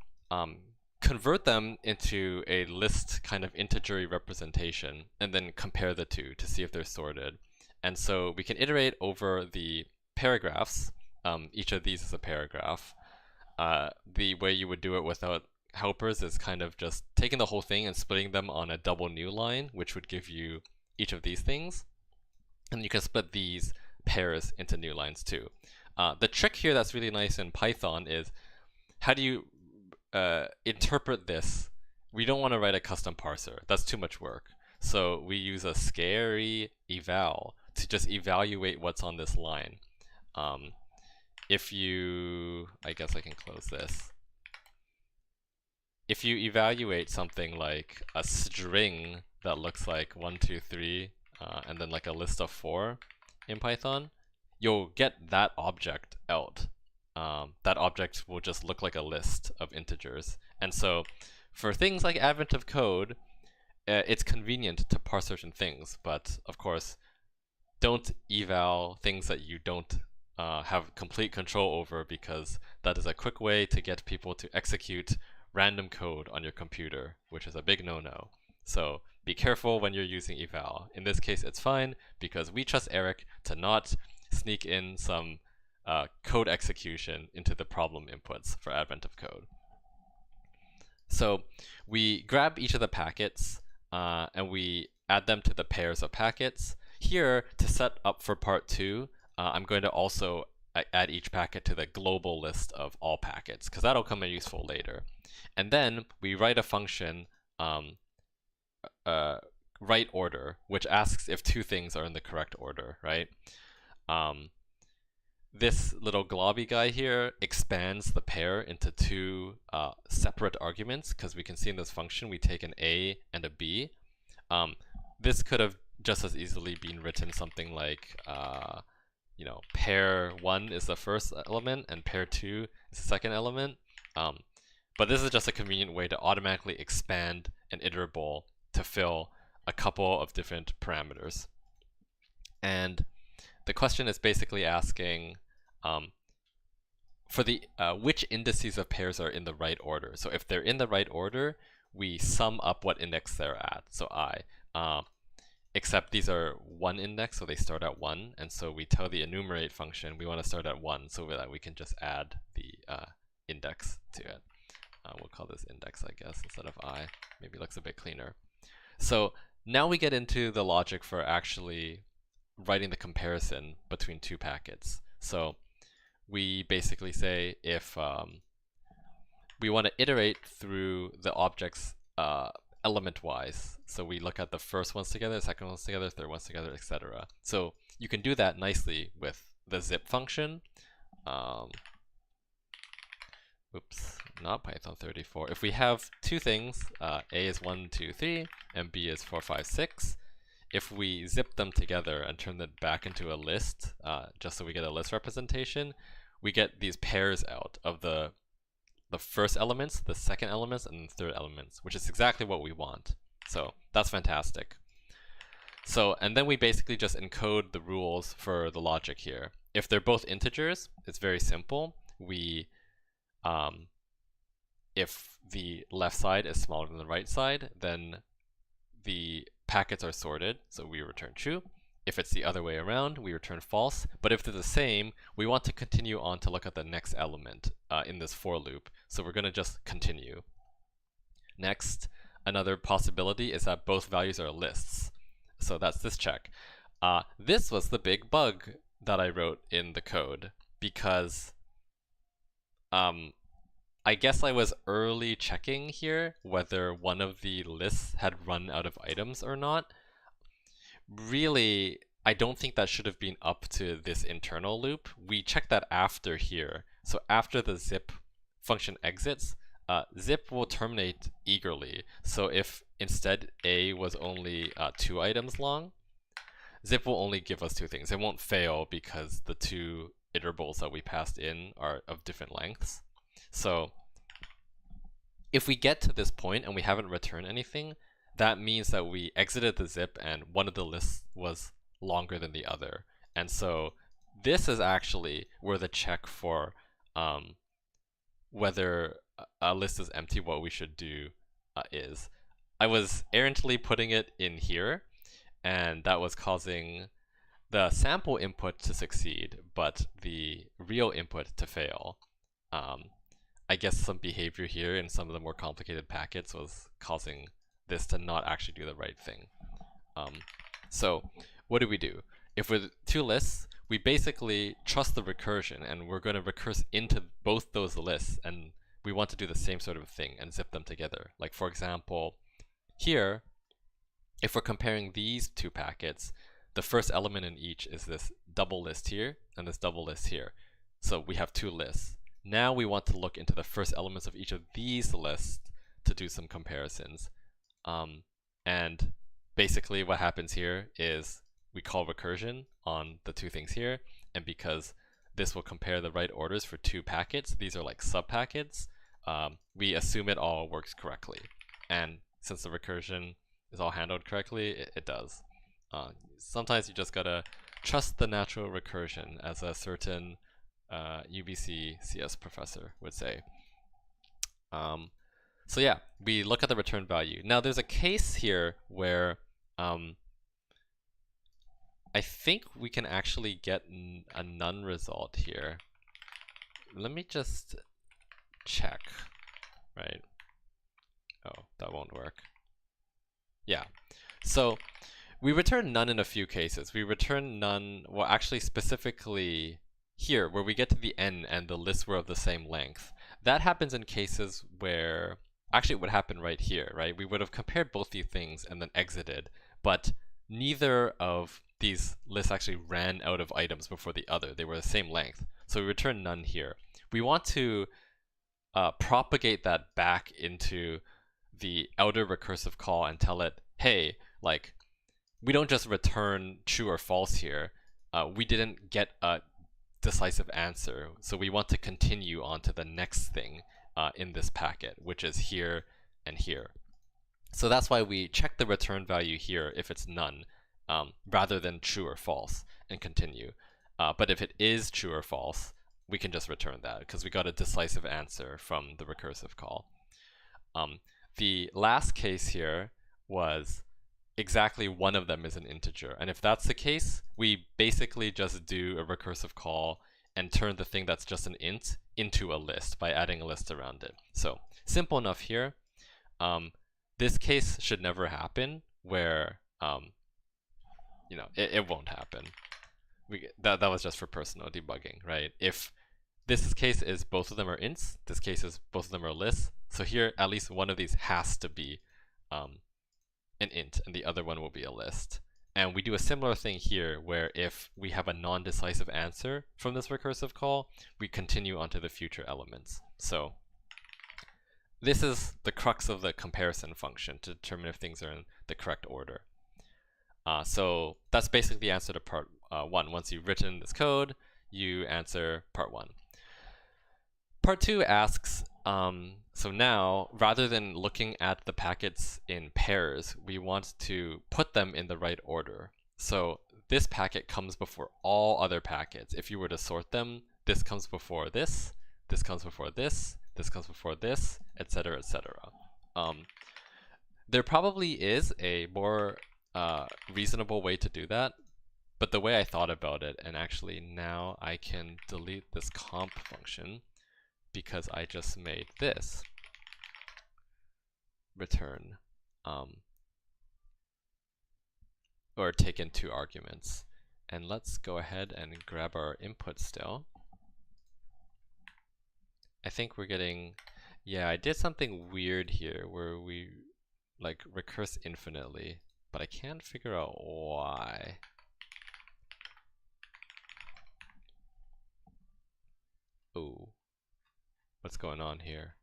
convert them into a list kind of integer representation, and then compare the two to see if they're sorted. And so we can iterate over the paragraphs. Each of these is a paragraph. The way you would do it without helpers is kind of just taking the whole thing and splitting them on a double new line, which would give you each of these things. And you can split these pairs into new lines too. The trick here that's really nice in Python is how do you interpret this? We don't want to write a custom parser. That's too much work. So we use a scary eval to just evaluate what's on this line. If you, I guess I can close this. If you evaluate something like a string that looks like 1, 2, 3, and then like a list of 4 in Python, you'll get that object out. That object will just look like a list of integers. And so for things like advent of code, it's convenient to parse certain things, but of course, don't eval things that you don't have complete control over, because that is a quick way to get people to execute random code on your computer, which is a big no-no. So be careful when you're using eval. In this case, it's fine because we trust Eric to not sneak in some code execution into the problem inputs for advent of code. So we grab each of the packets and we add them to the pairs of packets. Here, to set up for part 2, I'm going to also add each packet to the global list of all packets, because that'll come in useful later. And then we write a function, write order, which asks if two things are in the correct order, right? This little globby guy here expands the pair into two separate arguments, because we can see in this function we take an A and a B. This could have just as easily been written something like, you know, pair 1 is the first element and pair 2 is the second element. But this is just a convenient way to automatically expand an iterable to fill a couple of different parameters. And the question is basically asking for the which indices of pairs are in the right order. So if they're in the right order, we sum up what index they're at. So I. Except these are 1 index, so they start at 1, and so we tell the enumerate function we want to start at 1 so that we can just add the index to it. We'll call this index, I guess, instead of I. Maybe it looks a bit cleaner. So now we get into the logic for actually writing the comparison between two packets. So we basically say if we want to iterate through the objects element-wise. So we look at the first ones together, the second ones together, third ones together, etc. So you can do that nicely with the zip function. Oops, not Python 34. If we have two things, A is 1, 2, 3, and B is 4, 5, 6, if we zip them together and turn them back into a list, just so we get a list representation, we get these pairs out of the first elements, the second elements, and the third elements, which is exactly what we want. So that's fantastic. So, and then we basically just encode the rules for the logic here. If they're both integers, it's very simple. We, if the left side is smaller than the right side, then the packets are sorted, so we return true. If it's the other way around, we return false. But if they're the same, we want to continue on to look at the next element in this for loop. So we're going to just continue. Next, another possibility is that both values are lists. So that's this check. This was the big bug that I wrote in the code, because I guess I was early checking here whether one of the lists had run out of items or not. Really, I don't think that should have been up to this internal loop. We check that after here. So after the zip function exits, zip will terminate eagerly. So if instead A was only 2 items long, zip will only give us 2 things. It won't fail because the 2 iterables that we passed in are of different lengths. So if we get to this point and we haven't returned anything, that means that we exited the zip and one of the lists was longer than the other. And so this is actually where the check for whether a list is empty, what we should do is. I was errantly putting it in here, and that was causing the sample input to succeed, but the real input to fail. I guess some behavior here in some of the more complicated packets was causing this to not actually do the right thing. So what do? If with two lists, we basically trust the recursion, and we're going to recurse into both those lists, and we want to do the same sort of thing and zip them together. Like for example, here, if we're comparing these two packets, the first element in each is this double list here and this double list here. So we have two lists. Now we want to look into the first elements of each of these lists to do some comparisons. And basically what happens here is we call recursion on the two things here, and because this will compare the right orders for two packets, these are like sub-packets, we assume it all works correctly. And since the recursion is all handled correctly, it does. Sometimes you just gotta trust the natural recursion, as a certain UBC CS professor would say. So yeah, we look at the return value. Now there's a case here where I think we can actually get a none result here. Let me just check, right? Oh, that won't work. Yeah, so we return none in a few cases. We return none, well actually specifically here, where we get to the end and the lists were of the same length. That happens in cases where, actually it would happen right here, right? We would have compared both these things and then exited, but neither of these lists actually ran out of items before the other. They were the same length. So we return none here. We want to propagate that back into the outer recursive call and tell it, hey, like, we don't just return true or false here. We didn't get a decisive answer, so we want to continue on to the next thing in this packet, which is here and here. So that's why we check the return value here if it's none, rather than true or false, and continue. But if it is true or false, we can just return that, because we got a decisive answer from the recursive call. The last case here was exactly one of them is an integer. And if that's the case, we basically just do a recursive call and turn the thing that's just an int into a list by adding a list around it. So simple enough here. This case should never happen, where you know, it won't happen. That was just for personal debugging, right? If this case is both of them are ints, this case is both of them are lists, so here at least one of these has to be an int and the other one will be a list. And we do a similar thing here, where if we have a non-decisive answer from this recursive call, we continue onto the future elements. So this is the crux of the comparison function to determine if things are in the correct order. So that's basically the answer to part 1. Once you've written this code, you answer part 1. Part 2 asks, so now, rather than looking at the packets in pairs, we want to put them in the right order. So this packet comes before all other packets. If you were to sort them, this comes before this comes before this comes before this, etc., etc. There probably is a more reasonable way to do that, but the way I thought about it, and actually now I can delete this comp function, because I just made this return or take in 2 arguments. And let's go ahead and grab our input still. I think we're getting, yeah, I did something weird here where we like recurse infinitely, but I can't figure out why. Oh. What's going on here?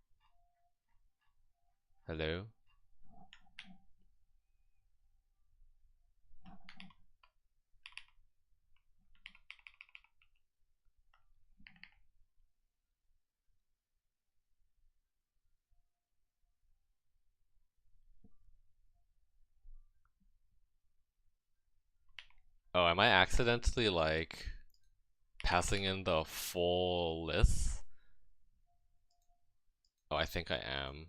Hello? Oh, am I accidentally like passing in the full list? Oh, I think I am.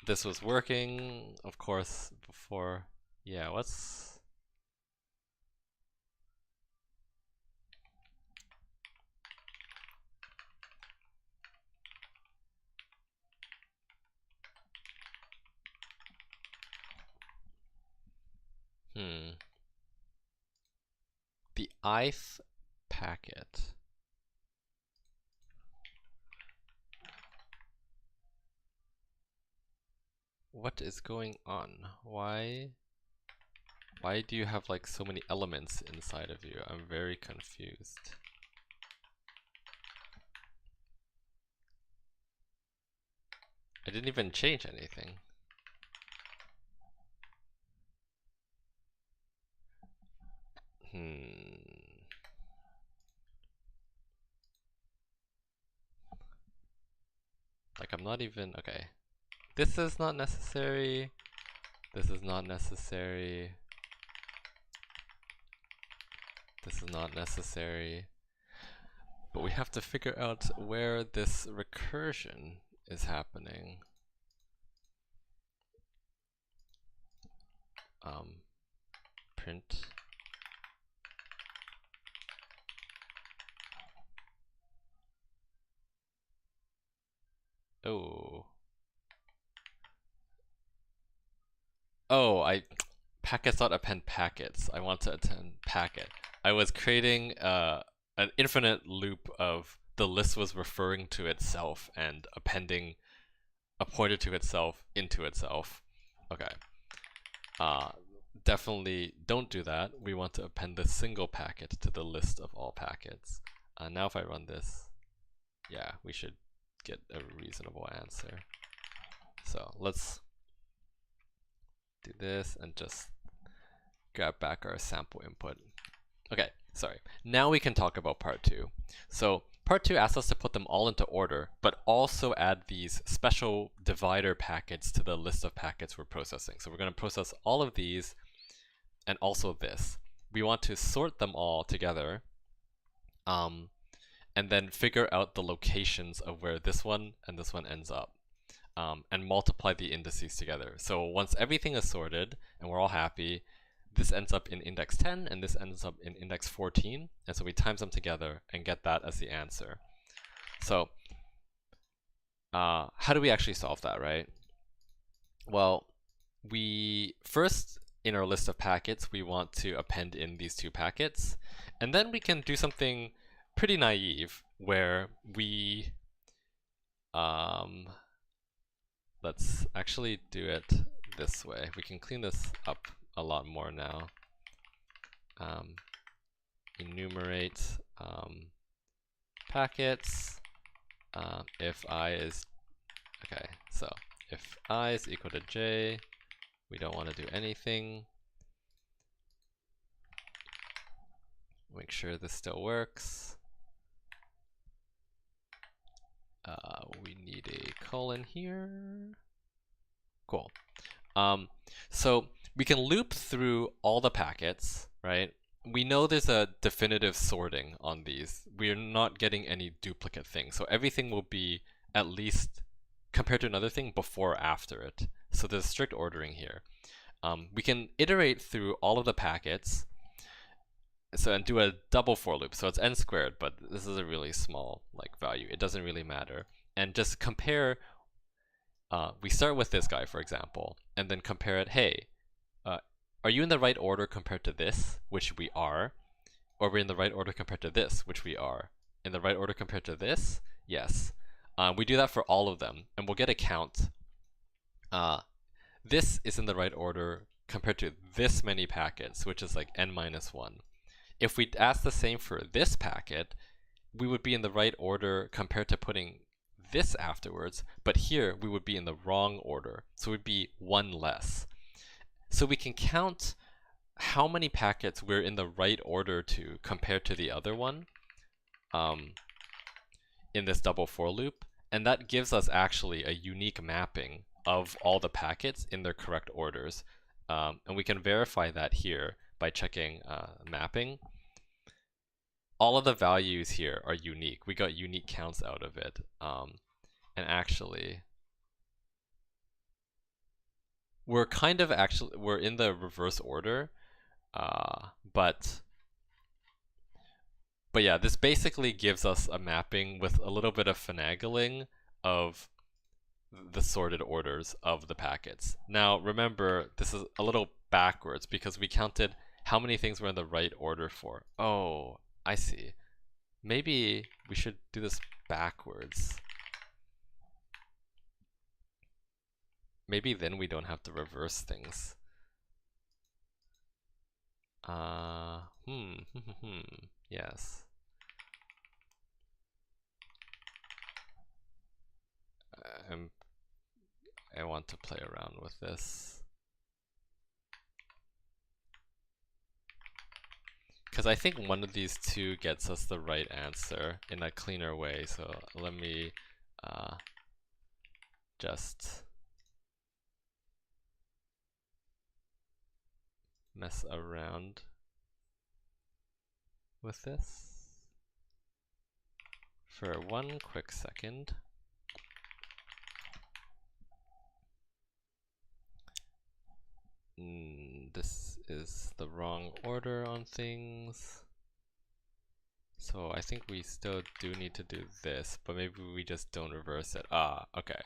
This was working, of course, before. Yeah, what's... The ith packet. What is going on? Why do you have like so many elements inside of you? I'm very confused. I didn't even change anything. Like I'm not even, okay. This is not necessary. This is not necessary. This is not necessary. But we have to figure out where this recursion is happening. Print. Oh, packets.append packets. I want to append packet. I was creating an infinite loop of the list was referring to itself and appending a pointer to itself into itself. Okay. Definitely don't do that. We want to append the single packet to the list of all packets. Now if I run this, yeah, we should get a reasonable answer. So let's do this and just grab back our sample input. Okay, sorry. Now we can talk about part 2. So part 2 asks us to put them all into order, but also add these special divider packets to the list of packets we're processing. So we're going to process all of these and also this. We want to sort them all together and then figure out the locations of where this one and this one ends up. And multiply the indices together. So once everything is sorted and we're all happy, this ends up in index 10 and this ends up in index 14. And so we times them together and get that as the answer. So how do we actually solve that, right? Well, we first, in our list of packets, we want to append in these 2 packets. And then we can do something pretty naive where we let's actually do it this way. We can clean this up a lot more now. Enumerate packets if I is, okay, so if I is equal to j, we don't want to do anything. Make sure this still works. We need a colon here. Cool. So we can loop through all the packets, right? We know there's a definitive sorting on these. We're not getting any duplicate things. So everything will be at least compared to another thing before or after it. So there's strict ordering here. We can iterate through all of the packets. So and do a double for loop. So it's n squared, but this is a really small like value. It doesn't really matter. And just compare. We start with this guy, for example, and then compare it. Hey, are you in the right order compared to this, which we are? Or we're in the right order compared to this, which we are? In the right order compared to this? Yes. We do that for all of them, and we'll get a count. This is in the right order compared to this many packets, which is like n minus 1. If we ask the same for this packet, we would be in the right order compared to putting this afterwards, but here we would be in the wrong order, so it would be 1 less. So we can count how many packets we're in the right order to compared to the other one in this double for loop, And that gives us actually a unique mapping of all the packets in their correct orders. And we can verify that here by checking mapping. All of the values here are unique. We got unique counts out of it. And actually, we're in the reverse order, but yeah, this basically gives us a mapping with a little bit of finagling of the sorted orders of the packets. Now remember, this is a little backwards because we counted how many things were in the right order for. Oh, I see. Maybe we should do this backwards. Maybe then we don't have to reverse things. Yes. I want to play around with this. Because I think one of these two gets us the right answer in a cleaner way. So let me just mess around with this for one quick second. This is the wrong order on things. So I think we still do need to do this, but maybe we just don't reverse it. Okay.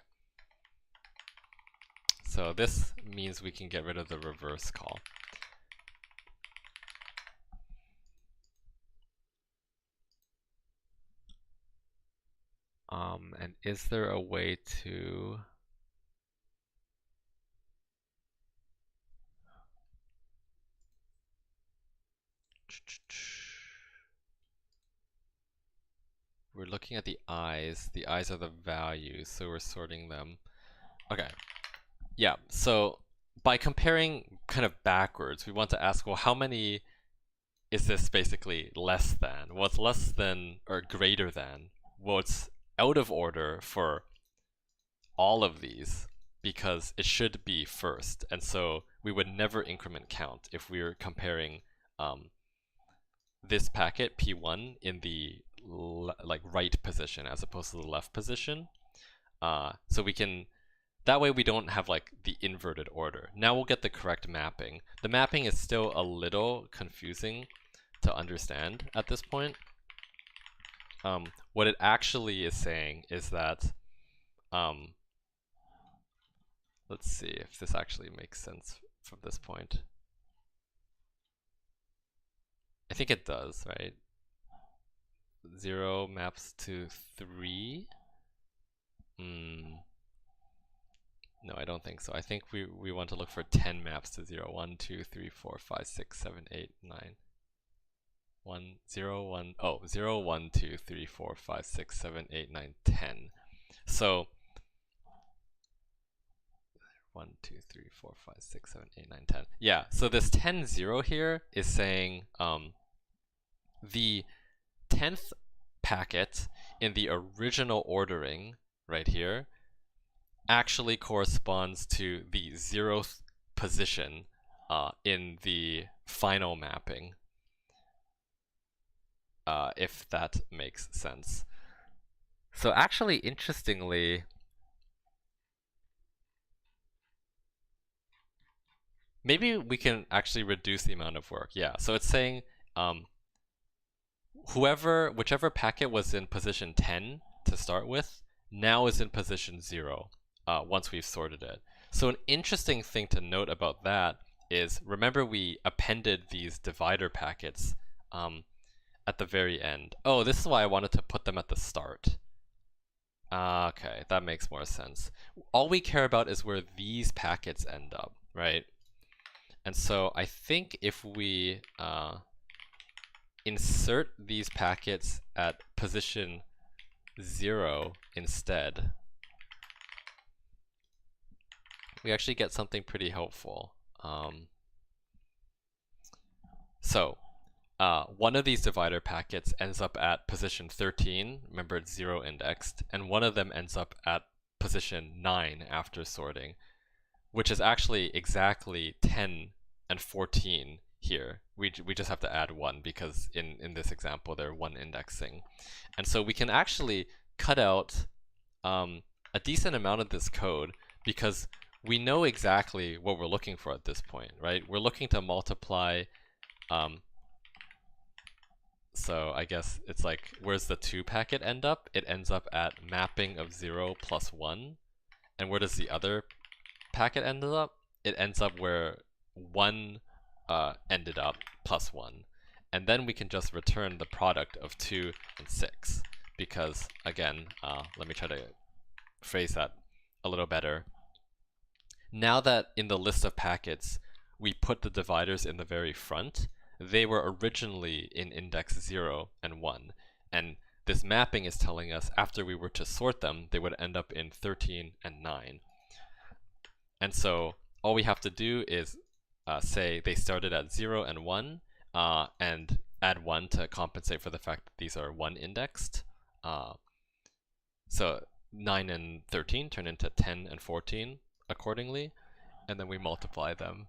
So this means we can get rid of the reverse call. And is there a way to we're looking at the eyes. The eyes are the values, so we're sorting them. Okay. Yeah, so by comparing kind of backwards, we want to ask, well, how many is this basically less than? Well, it's less than or greater than. Well, it's out of order for all of these because it should be first. And so we would never increment count if we were comparing this packet, P1, in the right position as opposed to the left position. So we can, that way we don't have like the inverted order. Now we'll get the correct mapping. The mapping is still a little confusing to understand at this point. What it actually is saying is that, let's see if this actually makes sense from this point. I think it does, right? 0 maps to 3. No, I don't think so. I think we want to look for 10 maps to 0. 1, 2, 3, 4, 5, 6, 7, 8, 9. 1, 0, 1, oh, 0, 1, 2, 3, 4, 5, 6, 7, 8, 9, 10. So 1, 2, 3, 4, 5, 6, 7, 8, 9, 10. Yeah, so this 10, 0 here is saying the 10th packet in the original ordering right here actually corresponds to the 0th position in the final mapping, if that makes sense. So actually, interestingly, maybe we can actually reduce the amount of work. Yeah, so it's saying whichever packet was in position 10 to start with, now is in position 0 once we've sorted it. So an interesting thing to note about that is, remember we appended these divider packets at the very end. Oh, this is why I wanted to put them at the start. Okay, that makes more sense. All we care about is where these packets end up, right? And so I think if we insert these packets at position 0 instead, we actually get something pretty helpful. So one of these divider packets ends up at position 13, remember it's 0 indexed, and one of them ends up at position 9 after sorting, which is actually exactly 10 and 14 here. We just have to add 1 because in this example they're one indexing. And so we can actually cut out a decent amount of this code because we know exactly what we're looking for at this point, right? We're looking to multiply, so I guess it's like, where's the 2 packet end up? It ends up at mapping of 0 plus 1. And where does the other packet end up? It ends up where 1 ended up plus 1. And then we can just return the product of 2 and 6. Because, again, let me try to phrase that a little better. Now that in the list of packets, we put the dividers in the very front, they were originally in index 0 and 1. And this mapping is telling us after we were to sort them, they would end up in 13 and 9. And so all we have to do is say they started at 0 and 1, and add 1 to compensate for the fact that these are 1 indexed. So 9 and 13 turn into 10 and 14 accordingly, and then we multiply them.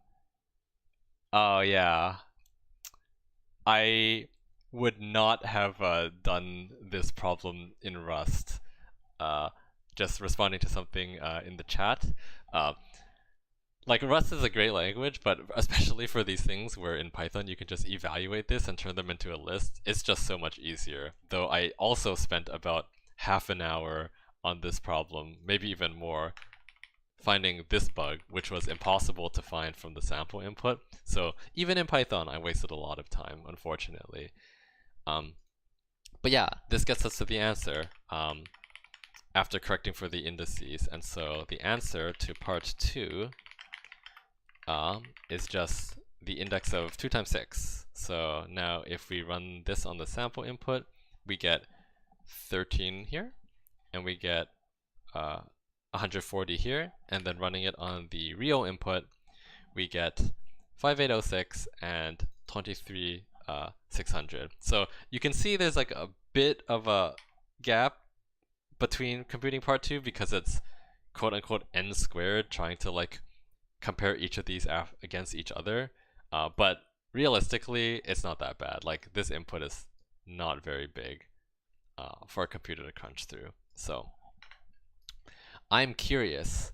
Oh yeah, I would not have done this problem in Rust. Just responding to something in the chat. Like Rust is a great language, but especially for these things where in Python you can just evaluate this and turn them into a list, it's just so much easier. Though I also spent about half an hour on this problem, maybe even more, finding this bug, which was impossible to find from the sample input. So even in Python, I wasted a lot of time, unfortunately. But yeah, this gets us to the answer after correcting for the indices. And so the answer to part 2 is just the index of 2 times 6. So now if we run this on the sample input, we get 13 here, and we get 140 here, and then running it on the real input, we get 5806 and 23,600. So you can see there's like a bit of a gap between computing part 2 because it's quote unquote n squared trying to like compare each of these against each other. But realistically, it's not that bad. Like this input is not very big for a computer to crunch through. So I'm curious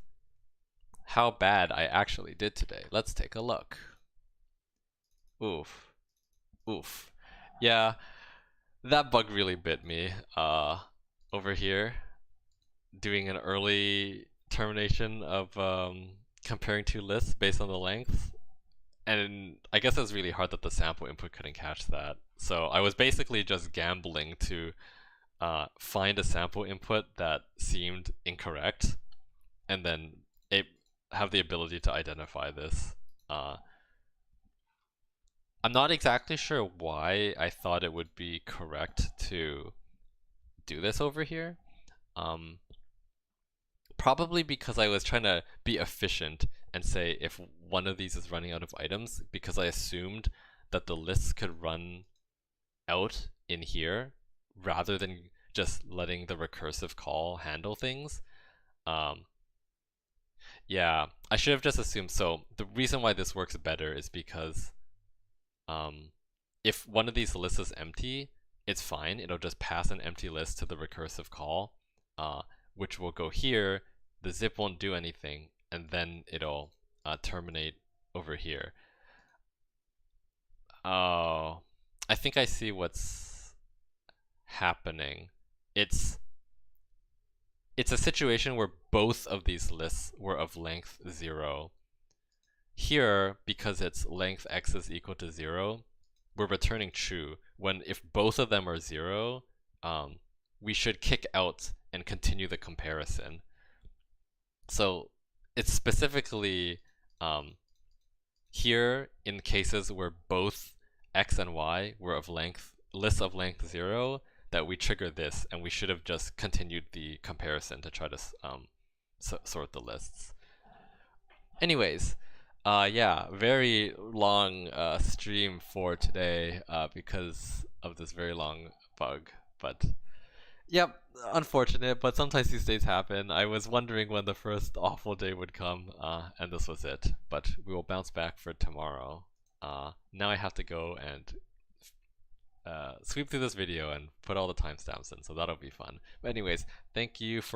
how bad I actually did today. Let's take a look. Oof. Oof. Yeah, that bug really bit me over here. Doing an early termination of comparing 2 lists based on the length. And I guess it's really hard that the sample input couldn't catch that. So I was basically just gambling to find a sample input that seemed incorrect, and then have the ability to identify this. I'm not exactly sure why I thought it would be correct to do this over here. Probably because I was trying to be efficient and say if one of these is running out of items, because I assumed that the lists could run out in here rather than just letting the recursive call handle things. Yeah, I should have just assumed. So the reason why this works better is because if one of these lists is empty, it's fine. It'll just pass an empty list to the recursive call, which will go here. The zip won't do anything, and then it'll terminate over here. Oh, I think I see what's happening. It's a situation where both of these lists were of length 0. Here, because it's length x is equal to 0, we're returning true, when if both of them are 0, we should kick out and continue the comparison. So it's specifically here in cases where both x and y were of lists of length 0, that we trigger this, and we should have just continued the comparison to try to sort the lists. Anyways, Yeah, very long stream for today because of this very long bug. But yep, unfortunate, but sometimes these days happen. I was wondering when the first awful day would come, and this was it. But we will bounce back for tomorrow. Now I have to go and sweep through this video and put all the timestamps in, so that'll be fun. But anyways, thank you for